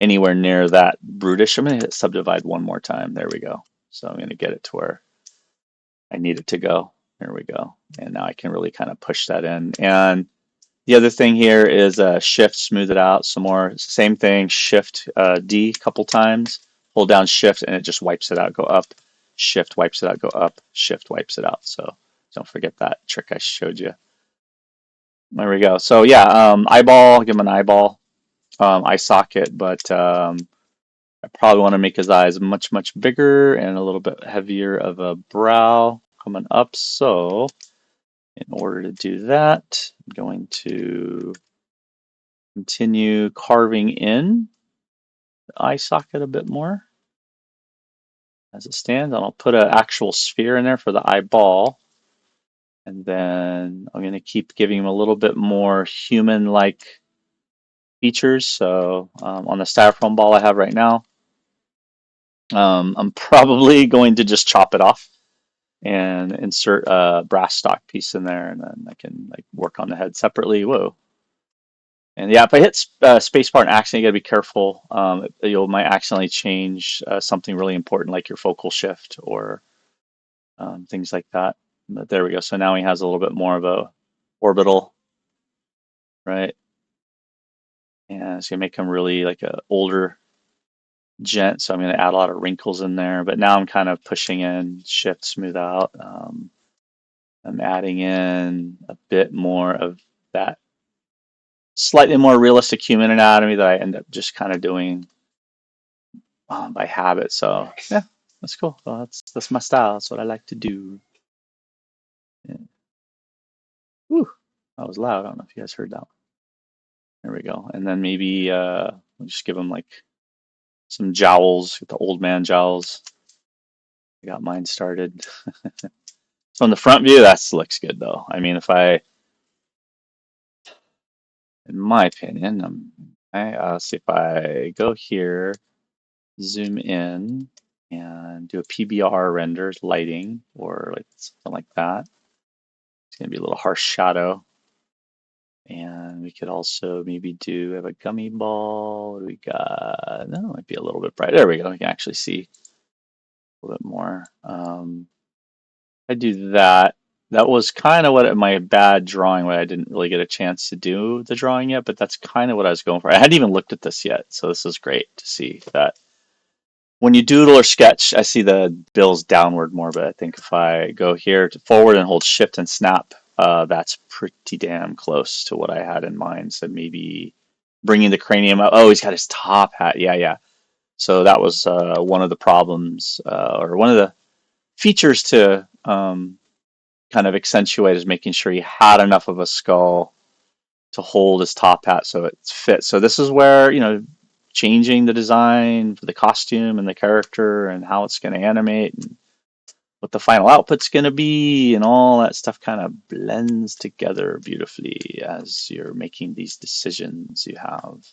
anywhere near that brutish. I'm going to hit subdivide one more time. There we go. So I'm going to get it to where I need it to go. There we go. And now I can really kind of push that in. And the other thing here is shift, smooth it out some more. Same thing, shift D a couple times. Hold down shift and it just wipes it out. Go up, shift wipes it out. Go up, shift wipes it out. So don't forget that trick I showed you. There we go. So yeah, eyeball, give him an eyeball, eye socket, but I probably want to make his eyes much, much bigger and a little bit heavier of a brow coming up. So in order to do that, I'm going to continue carving in the eye socket a bit more as it stands. And I'll put an actual sphere in there for the eyeball. And then I'm going to keep giving him a little bit more human-like features. So on the styrofoam ball I have right now, I'm probably going to just chop it off and insert a brass stock piece in there, and then I can like work on the head separately. Whoa. And yeah, if I hit spacebar and accidentally, you gotta be careful. You might accidentally change something really important like your focal shift or things like that. But there we go. So now he has a little bit more of a orbital, right? And it's gonna make him really like a older gent. So I'm gonna add a lot of wrinkles in there. But now I'm kind of pushing in shift, smooth out. I'm adding in a bit more of that slightly more realistic human anatomy that I end up just kind of doing by habit. So yeah, that's cool. Well, that's my style. That's what I like to do. Yeah. Whew, that was loud. I don't know if you guys heard that one. There we go. And then maybe we'll just give him like some jowls, the old man jowls. I got mine started. From the front view, that looks good though. I mean, in my opinion, see if I go here, zoom in, and do a PBR render lighting or like something like that. It's gonna be a little harsh shadow. And we could also maybe do have a gummy ball. What do we got? No, it might be a little bit bright. There we go. We can actually see a little bit more. I do that. That was kind of what my bad drawing where I didn't really get a chance to do the drawing yet, but that's kind of what I was going for. I hadn't even looked at this yet, so this is great to see that when you doodle or sketch, I see the bills downward more, but I think if I go here to forward and hold shift and snap, that's pretty damn close to what I had in mind. So maybe bringing the cranium up. Oh, he's got his top hat. Yeah, yeah. So that was one of the problems or one of the features to kind of accentuate is making sure he had enough of a skull to hold his top hat so it fits. So this is where, changing the design for the costume and the character and how it's going to animate and what the final output's going to be and all that stuff kind of blends together beautifully as you're making these decisions. You have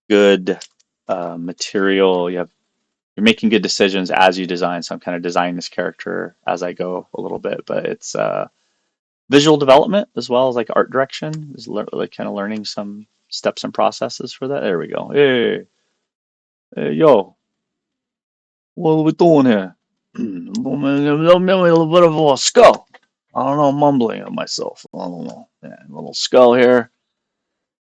good material. You're making good decisions as you design. So I'm kind of designing this character as I go a little bit, but it's visual development as well as like art direction is like kind of learning some steps and processes for that. There we go. Hey, yo, what are we doing here? A little bit of a skull. I don't know, I'm mumbling at myself. I don't know. Yeah, a little skull here.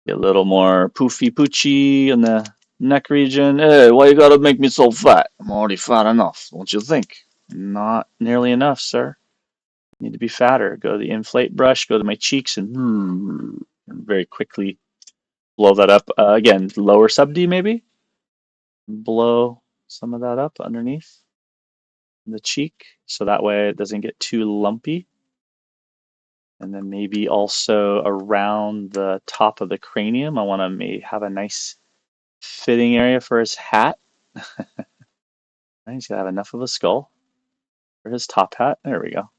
Get a little more poofy poochy in the neck region. Hey, why you gotta make me so fat? I'm already fat enough, don't you think? Not nearly enough, sir. Need to be fatter. Go to the inflate brush, go to my cheeks, and very quickly blow that up. Again, lower sub D maybe. Blow some of that up underneath the cheek, so that way it doesn't get too lumpy. And then maybe also around the top of the cranium, I want to have a nice fitting area for his hat. He's got to have enough of a skull for his top hat. There we go.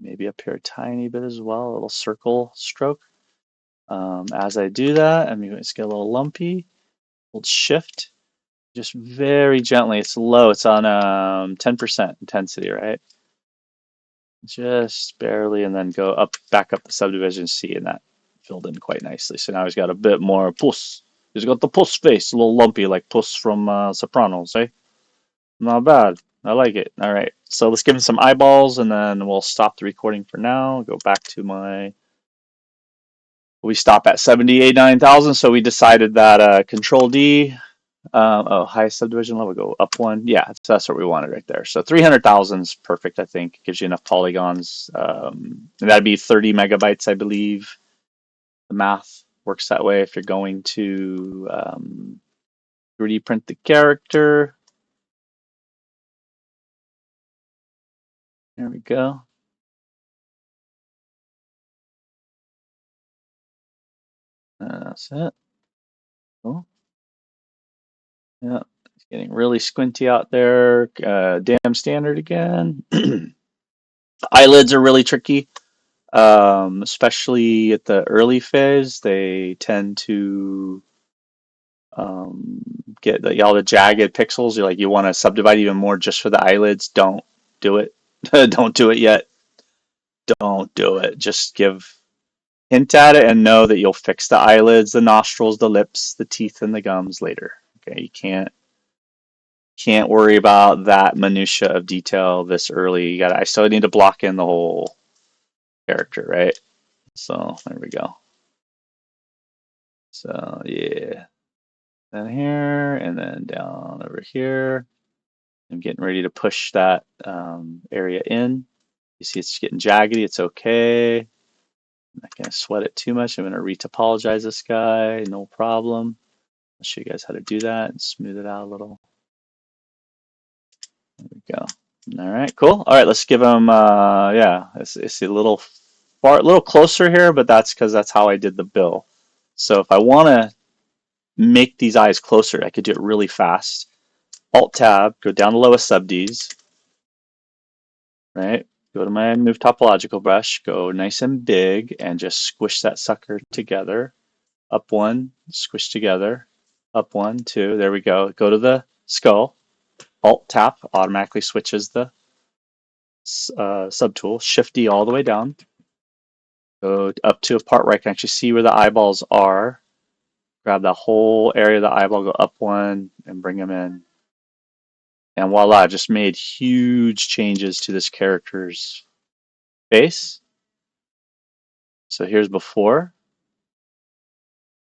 Maybe up here a tiny bit as well, a little circle stroke. As I do that, I'm going to get a little lumpy. Hold shift, just very gently. It's low. It's on 10% intensity, right? Just barely, and then go up, back up the subdivision C, and that filled in quite nicely. So now he's got a bit more pulse. He's got the puss face, a little lumpy like Puss from Sopranos, eh? Not bad. I like it. All right. So let's give him some eyeballs and then we'll stop the recording for now. Go back to my. We stop at 78,900. So we decided that Control D. Oh, high subdivision level, go up one. Yeah, so that's what we wanted right there. So 300,000 is perfect, I think. Gives you enough polygons. And that'd be 30 megabytes, I believe. The math works that way if you're going to 3D print the character. There we go. That's it. Cool. Yeah, it's getting really squinty out there. Damn standard again. Eyelids are really tricky, especially at the early phase. They tend to um, get all the jagged pixels. You're like you want to subdivide even more just for the eyelids. Don't do it. Don't do it yet. Don't do it. Just give hint at it and know that you'll fix the eyelids, the nostrils, the lips, the teeth, and the gums later. Okay, you can't worry about that minutia of detail this early. I still need to block in the whole character, right? So there we go. So yeah, then here and then down over here. I'm getting ready to push that area in. You see it's getting jaggedy. It's okay. I'm not going to sweat it too much. I'm going to retopologize this guy. No problem. I'll show you guys how to do that and smooth it out a little. There we go. All right, cool. All right, let's give him, yeah, it's a little closer here, but that's because that's how I did the bill. So if I want to make these eyes closer, I could do it really fast. Alt-Tab, go down to lowest sub-Ds, right? Go to my move topological brush, go nice and big, and just squish that sucker together. Up one, squish together. Up one, two, there we go. Go to the skull. Alt-Tap automatically switches the subtool. Shift-D all the way down. Go up to a part where I can actually see where the eyeballs are. Grab the whole area of the eyeball, go up one, and bring them in. And voila, I just made huge changes to this character's face. So here's before,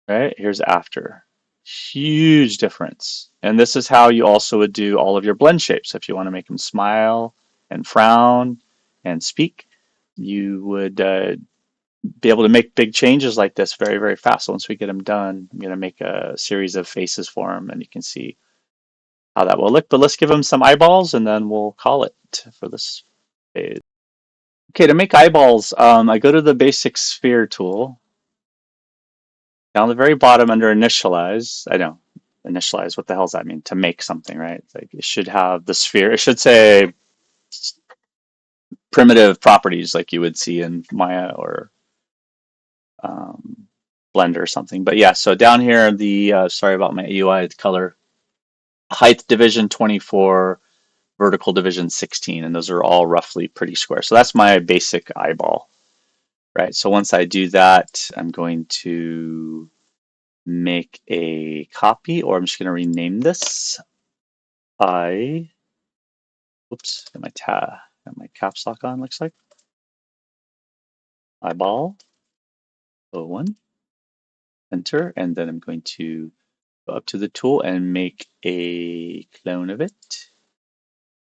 right? Here's after. Huge difference. And this is how you also would do all of your blend shapes. If you want to make them smile and frown and speak, you would be able to make big changes like this very, very fast. Once we get them done, I'm going to make a series of faces for them, and you can see how that will look. But let's give them some eyeballs, and then we'll call it for this phase. Okay, to make eyeballs, I go to the basic sphere tool. Down the very bottom under initialize, I know, initialize, what the hell does that mean? To make something, right? It's like it should have the sphere. It should say primitive properties like you would see in Maya or Blender or something. But yeah, so down here, the sorry about my UI color, height division 24, vertical division 16, and those are all roughly pretty square. So that's my basic eyeball, right? So once I do that, I'm going to make a copy, or I'm just going to rename this. Oops, got my caps lock on, looks like. Eyeball, O1, enter, and then I'm going to go up to the tool and make a clone of it.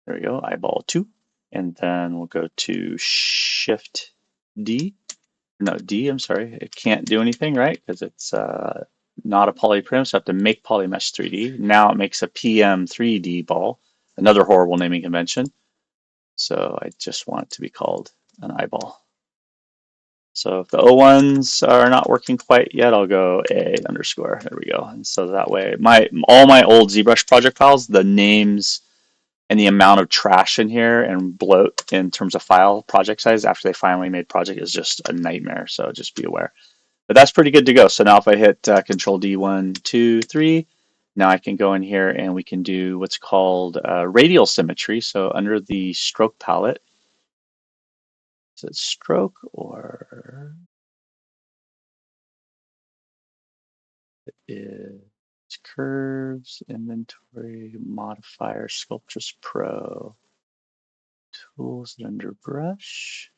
There we go, eyeball 2. And then we'll go to Shift D. No, D, I'm sorry. It can't do anything, right? Because it's not a polyprim, so I have to make polymesh 3D. Now it makes a PM 3D ball, another horrible naming convention. So I just want it to be called an eyeball. So if the O1s are not working quite yet, I'll go A underscore. There we go. And so that way, all my old ZBrush project files, the names and the amount of trash in here and bloat in terms of file project size after they finally made project is just a nightmare. So just be aware. But that's pretty good to go. So now if I hit Control D, 1, 2, 3, now I can go in here and we can do what's called radial symmetry. So under the stroke palette, is it stroke or is curves, inventory, modifier, Sculptress Pro, tools, and under brush,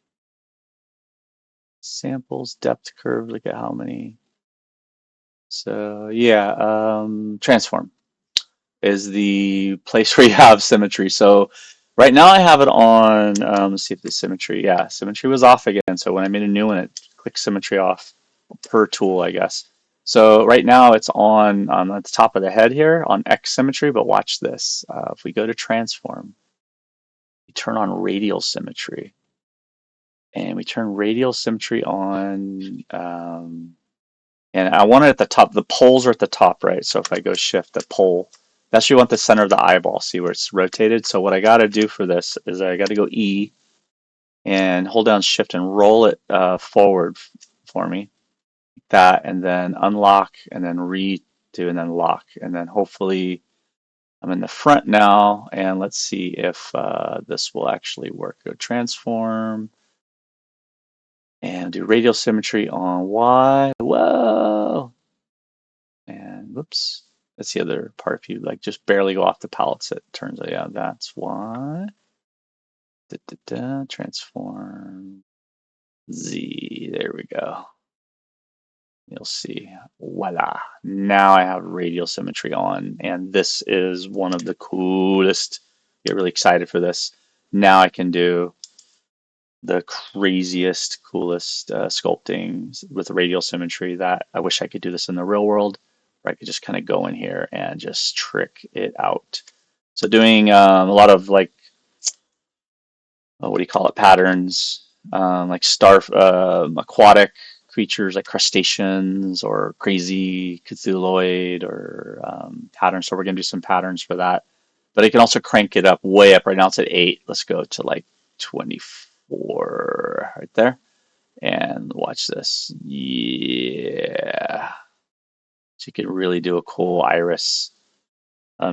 samples, depth curve. Look at how many. So yeah, transform is the place where you have symmetry. So right now I have it on, let's see if the symmetry, yeah, symmetry was off again. So when I made a new one, it clicked symmetry off per tool, I guess. So right now it's on at the top of the head here on X symmetry, but watch this. If we go to transform, we turn on radial symmetry and we turn radial symmetry on, and I want it at the top. The poles are at the top, right? So if I go shift, the pole, that's you want the center of the eyeball. See where it's rotated? So what I got to do for this is I got to go E and hold down shift and roll it forward for me. Like that, and then unlock, and then redo, and then lock. And then hopefully I'm in the front now. And let's see if this will actually work. Go transform and do radial symmetry on Y. Whoa! And whoops, that's the other part. If you like just barely go off the palettes, it turns out, yeah, that's why. Da, da, da, transform Z. There we go. You'll see. Voila. Now I have radial symmetry on, and this is one of the coolest. Get really excited for this. Now I can do the craziest, coolest sculpting with radial symmetry that I wish I could do this in the real world, where I could just kind of go in here and just trick it out. So doing a lot of like, what do you call it, patterns, like aquatic creatures like crustaceans or crazy Cthulhuid or patterns. So we're going to do some patterns for that. But I can also crank it up way up. Right now it's at 8. Let's go to like 24 right there. And watch this. Yeah. So you can really do a cool iris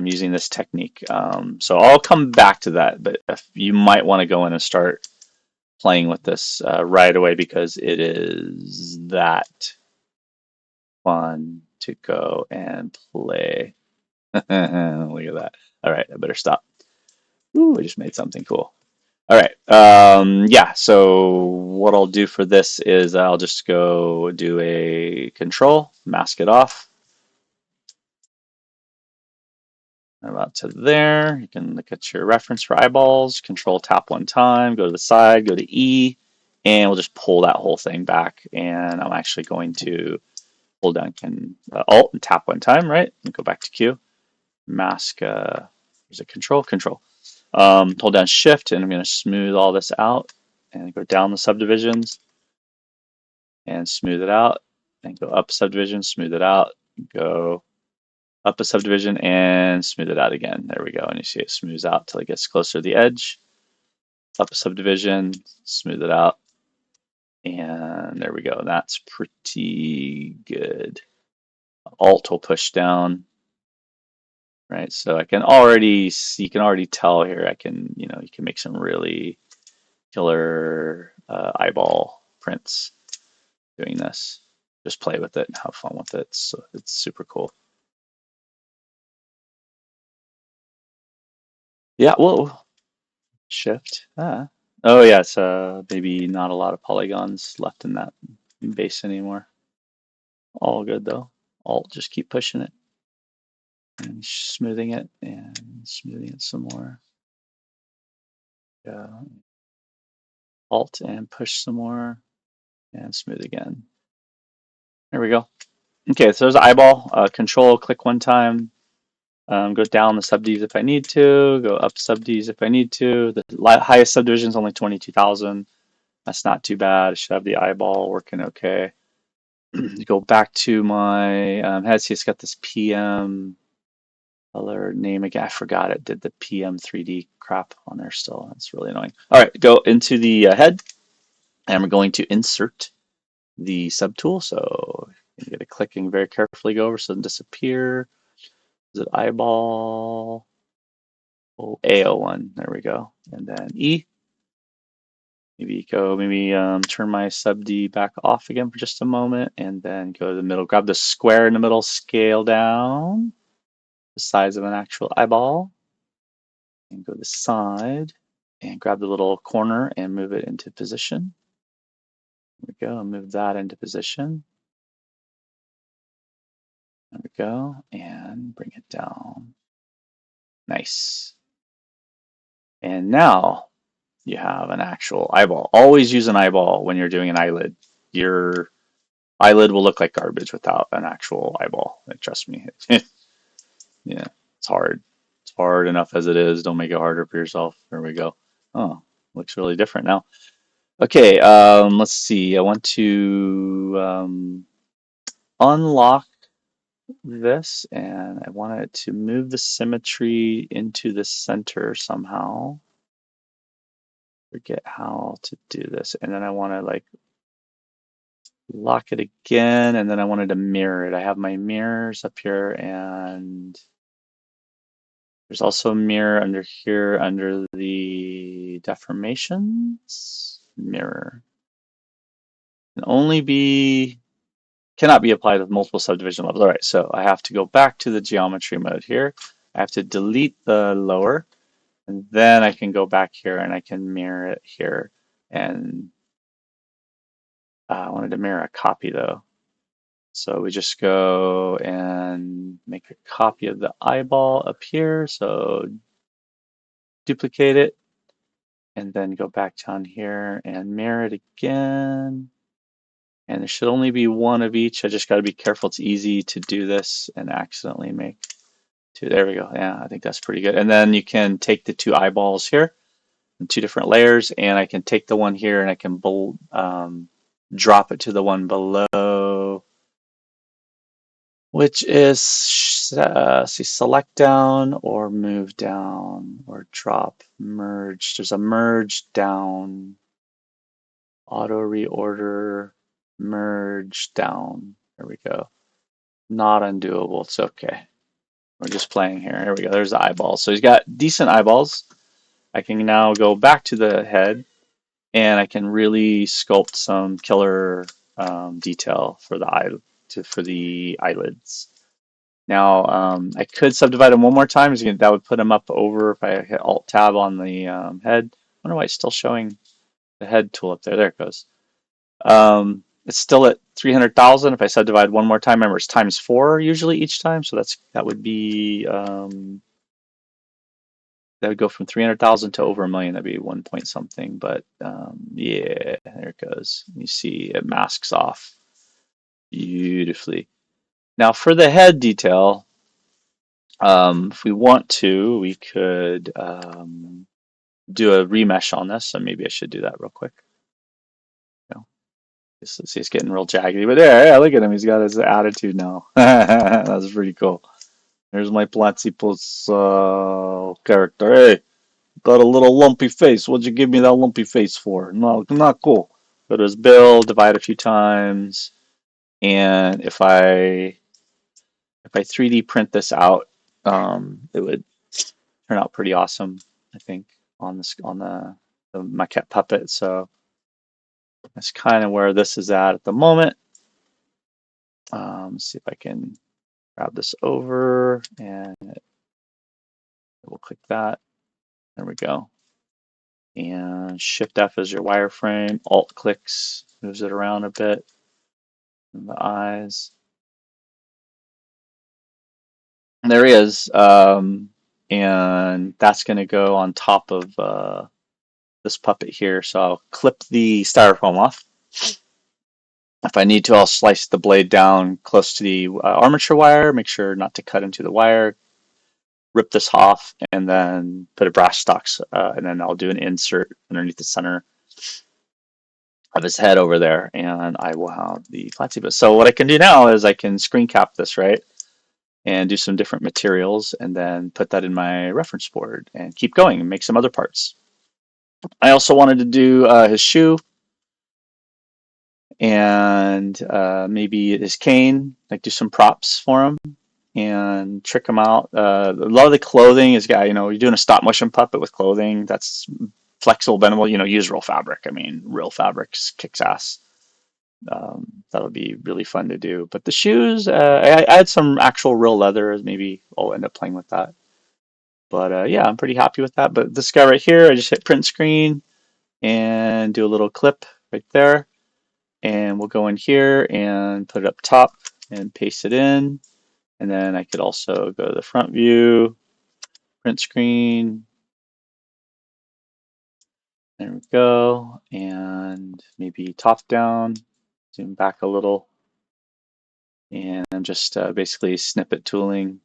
using this technique. So I'll come back to that, but if you might want to go in and start playing with this right away because it is that fun to go and play. Look at that. All right, I better stop. Ooh, I just made something cool. All right. Yeah, so what I'll do for this is I'll just go do a control, mask it off. About to there. You can look at your reference for eyeballs, control tap one time, go to the side, go to E, and we'll just pull that whole thing back. And I'm actually going to hold down Alt and tap one time, right? And go back to Q. Mask, is it control? Control. Hold down Shift, and I'm going to smooth all this out and go down the subdivisions and smooth it out, and go up subdivision, smooth it out, go up a subdivision and smooth it out again. There we go. And you see it smooths out till it gets closer to the edge. Up a subdivision, smooth it out. And there we go. That's pretty good. Alt will push down, right? So I can already see, you can already tell here, you can make some really killer eyeball prints doing this. Just play with it and have fun with it. So it's super cool. Yeah, whoa. Shift. Oh yeah, it's maybe not a lot of polygons left in that base anymore. All good though. Alt, just keep pushing it and smoothing it and smoothing it some more. Yeah. Alt and push some more and smooth again. There we go. Okay, so there's the eyeball. Control, click one time. Go down the subdivs if I need to. Go up subdivs if I need to. The highest subdivision is only 22,000. That's not too bad. I should have the eyeball working okay. Go back to my head. See, it's got this PM color name again. I forgot it did the PM 3D crap on there still. That's really annoying. All right, go into the head, and we're going to insert the subtool. So you get a clicking very carefully. Go over so it doesn't disappear. Is it eyeball? Oh, AO1. There we go. And then E. maybe turn my sub D back off again for just a moment, and then go to the middle. Grab the square in the middle, scale down the size of an actual eyeball, and go to the side, and grab the little corner and move it into position. There we go, and move that into position. There we go, and bring it down. Nice. And now you have an actual eyeball. Always use an eyeball when you're doing an eyelid. Your eyelid will look like garbage without an actual eyeball. Like, trust me. Yeah, it's hard. It's hard enough as it is. Don't make it harder for yourself. There we go. Oh, looks really different now. Okay, let's see. I want to unlock this, and I want it to move the symmetry into the center somehow. Forget how to do this. And then I want to like lock it again, and then I wanted to mirror it. I have my mirrors up here, and there's also a mirror under here under the deformations. Mirror cannot be applied with multiple subdivision levels. All right, so I have to go back to the geometry mode here. I have to delete the lower, and then I can go back here and I can mirror it here. And I wanted to mirror a copy though. So we just go and make a copy of the eyeball up here. So duplicate it and then go back down here and mirror it again. And there should only be one of each. I just got to be careful. It's easy to do this and accidentally make two. There we go. Yeah, I think that's pretty good. And then you can take the two eyeballs here in two different layers, and I can take the one here and I can drop it to the one below, which is see, select down or move down or drop, merge. There's a merge down, auto reorder, merge down. There we go. Not undoable. It's okay. We're just playing here. Here we go. There's the eyeballs. So he's got decent eyeballs. I can now go back to the head, and I can really sculpt some killer detail for the eyelids. Now I could subdivide them one more time. That would put them up over if I hit Alt Tab on the head. I wonder why it's still showing the head tool up there. There it goes. It's still at 300,000. If I subdivide one more time, remember it's times 4 usually each time. So that would be that would go from 300,000 to over a million. That'd be 1 point something. But yeah, there it goes. You see it masks off beautifully. Now for the head detail, if we want to, we could do a remesh on this. So maybe I should do that real quick. See, it's getting real jaggedy, but yeah, look at him. He's got his attitude now. That's pretty cool. There's my Platypus character. Hey, got a little lumpy face. What'd you give me that lumpy face for? No, not cool. Go to his build, divide a few times, and if I 3D print this out, it would turn out pretty awesome. I think on the maquette puppet. So that's kind of where this is at the moment. Let's see if I can grab this over and we'll click that. There we go. And Shift F is your wireframe. Alt clicks, moves it around a bit. And the eyes. And there he is. And that's going to go on top of this puppet here. So I'll clip the styrofoam off. If I need to, I'll slice the blade down close to the armature wire. Make sure not to cut into the wire. Rip this off and then put a brass stocks, and then I'll do an insert underneath the center of his head over there, and I will have the platypus. So what I can do now is I can screen cap this, right, and do some different materials, and then put that in my reference board and keep going and make some other parts. I also wanted to do his shoe and maybe his cane, like do some props for him and trick them out. A lot of the clothing is, you're doing a stop motion puppet with clothing. That's flexible, bendable, use real fabric. I mean, real fabrics kicks ass. That'll be really fun to do. But the shoes, I had some actual real leather. Maybe I'll end up playing with that. But yeah, I'm pretty happy with that. But this guy right here, I just hit print screen and do a little clip right there. And we'll go in here and put it up top and paste it in. And then I could also go to the front view, print screen. There we go. And maybe top down, zoom back a little, and just basically snippet tooling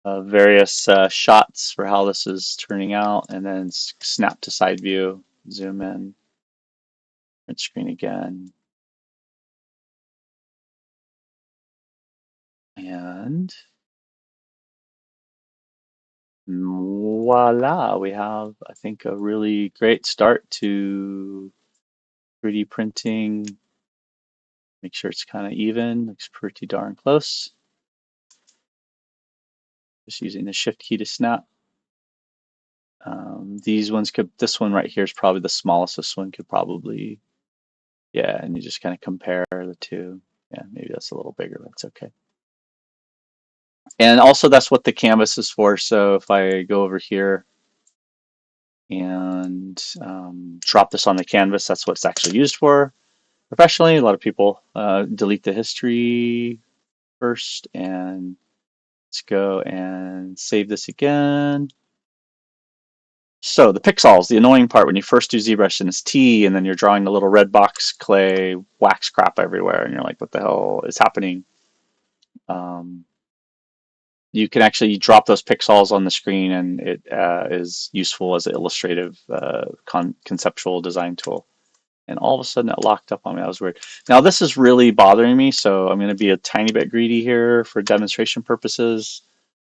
various shots for how this is turning out, and then snap to side view, zoom in, print screen again. And voila, we have, I think, a really great start to 3D printing. Make sure it's kind of even, looks pretty darn close. Just using the shift key to snap. These ones could, this one right here is probably the smallest. This one could probably, yeah, and you just kind of compare the two. Yeah, maybe that's a little bigger, but it's okay. And also that's what the canvas is for. So if I go over here and drop this on the canvas, that's what it's actually used for. Professionally, a lot of people delete the history first, and let's go and save this again. So the pixels, the annoying part when you first do ZBrush and it's T, and then you're drawing the little red box clay wax crap everywhere, and you're like, what the hell is happening? You can actually drop those pixels on the screen, and it is useful as an illustrative conceptual design tool. And all of a sudden it locked up on me. That was weird. Now this is really bothering me, so I'm going to be a tiny bit greedy here for demonstration purposes.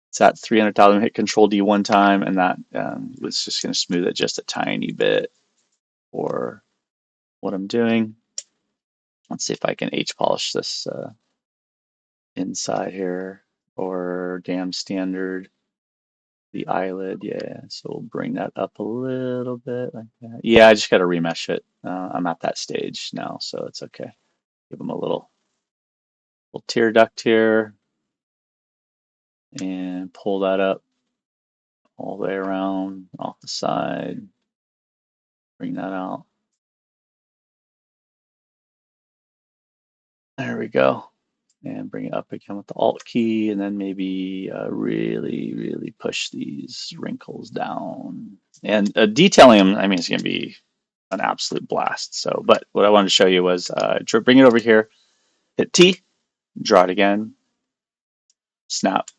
It's at 300,000. Hit Control D one time, and that was just going to smooth it just a tiny bit for what I'm doing. Let's see if I can H polish this inside here, or damn standard. The eyelid, yeah. So we'll bring that up a little bit like that. Yeah, I just got to remesh it. I'm at that stage now, so it's okay. Give them a little tear duct here, and pull that up all the way around off the side. Bring that out. There we go. And bring it up again with the Alt key, and then maybe really, really push these wrinkles down. And detailing them, I mean, it's going to be an absolute blast. So, but what I wanted to show you was bring it over here, hit T, draw it again, snap,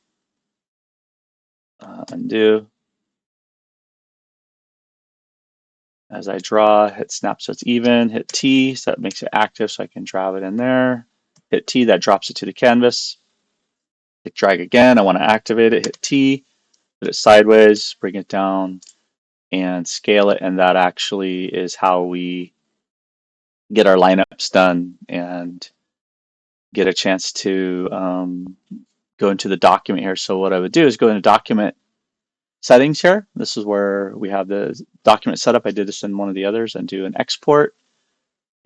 undo. As I draw, hit snap so it's even, hit T so that makes it active so I can drag it in there. Hit T, that drops it to the canvas. Hit drag again, I want to activate it, hit T, put it sideways, bring it down, and scale it, and that actually is how we get our lineups done and get a chance to go into the document here. So what I would do is go into document settings here. This is where we have the document setup. I did this in one of the others, and do an export.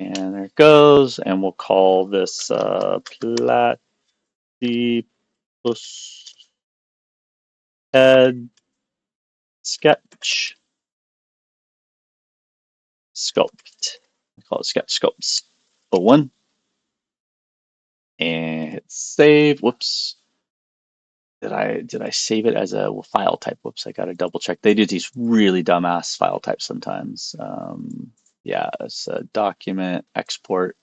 And there it goes. And we'll call this platypus head sketch sculpt. I call it sketch sculpts 01. And hit save. Whoops. Did I save it as a file type? Whoops, I gotta double check. They do these really dumbass file types sometimes. Yeah, it's a document export.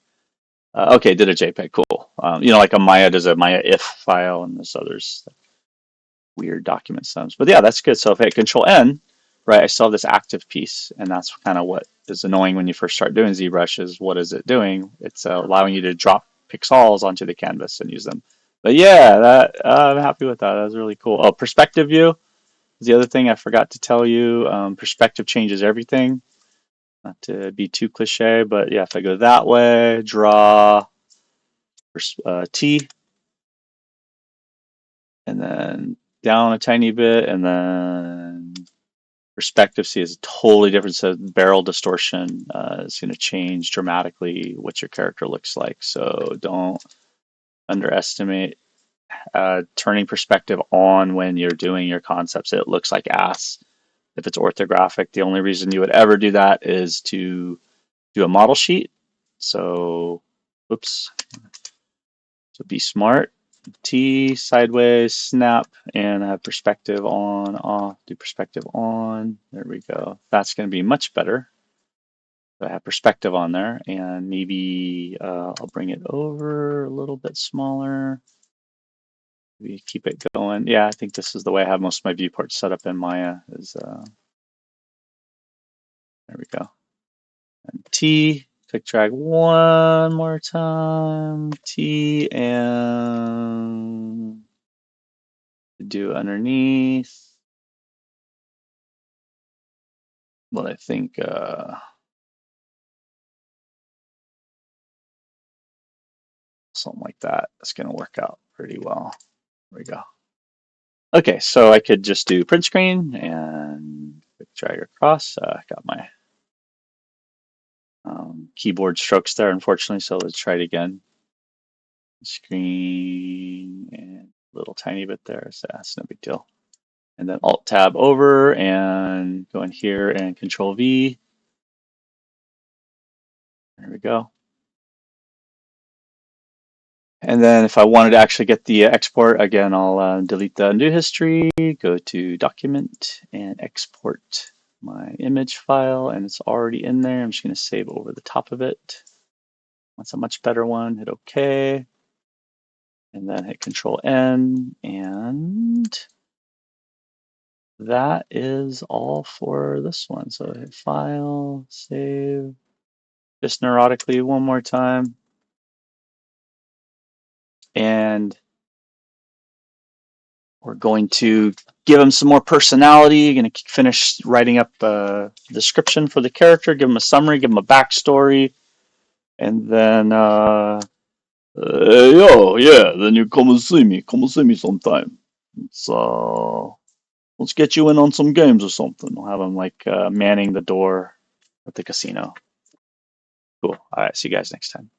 Okay, did a JPEG, cool. Like a Maya does a Maya if file, and there's others weird document systems. But yeah, that's good. So if I hit Control N, right, I still have this active piece, and that's kind of what is annoying when you first start doing ZBrush is what is it doing? It's allowing you to drop pixels onto the canvas and use them. But yeah, that I'm happy with that. That was really cool. Oh, perspective view is the other thing I forgot to tell you. Perspective changes everything. Not to be too cliche, but yeah, if I go that way, draw T, and then down a tiny bit, and then perspective, see, is a totally different. So barrel distortion is going to change dramatically what your character looks like. So don't underestimate turning perspective on when you're doing your concepts. It looks like ass if it's orthographic. The only reason you would ever do that is to do a model sheet. So, oops. So be smart. T, sideways, snap, and have perspective on, off, do perspective on. There we go. That's going to be much better. So I have perspective on there, and maybe I'll bring it over a little bit smaller. We keep it going. Yeah, I think this is the way I have most of my viewports set up in Maya. There we go. And T, click drag one more time. T and do underneath. Well, I think something like that is going to work out pretty well. There we go. Okay, so I could just do print screen and drag across. Got my keyboard strokes there, unfortunately, so let's try it again. Screen and a little tiny bit there, so that's no big deal. And then Alt Tab over and go in here and Control V. There we go. And then if I wanted to actually get the export, again, I'll delete the undo history, go to document and export my image file, and it's already in there. I'm just going to save over the top of it. That's a much better one. Hit OK. And then hit Control N. And that is all for this one. So hit File, Save. Just neurotically one more time. And we're going to give them some more personality. Going to finish writing up a description for the character, give them a summary, give them a backstory, and then, yo, yeah, then you come and see me. Come and see me sometime. Let's get you in on some games or something. We'll have them like manning the door at the casino. Cool. All right, see you guys next time.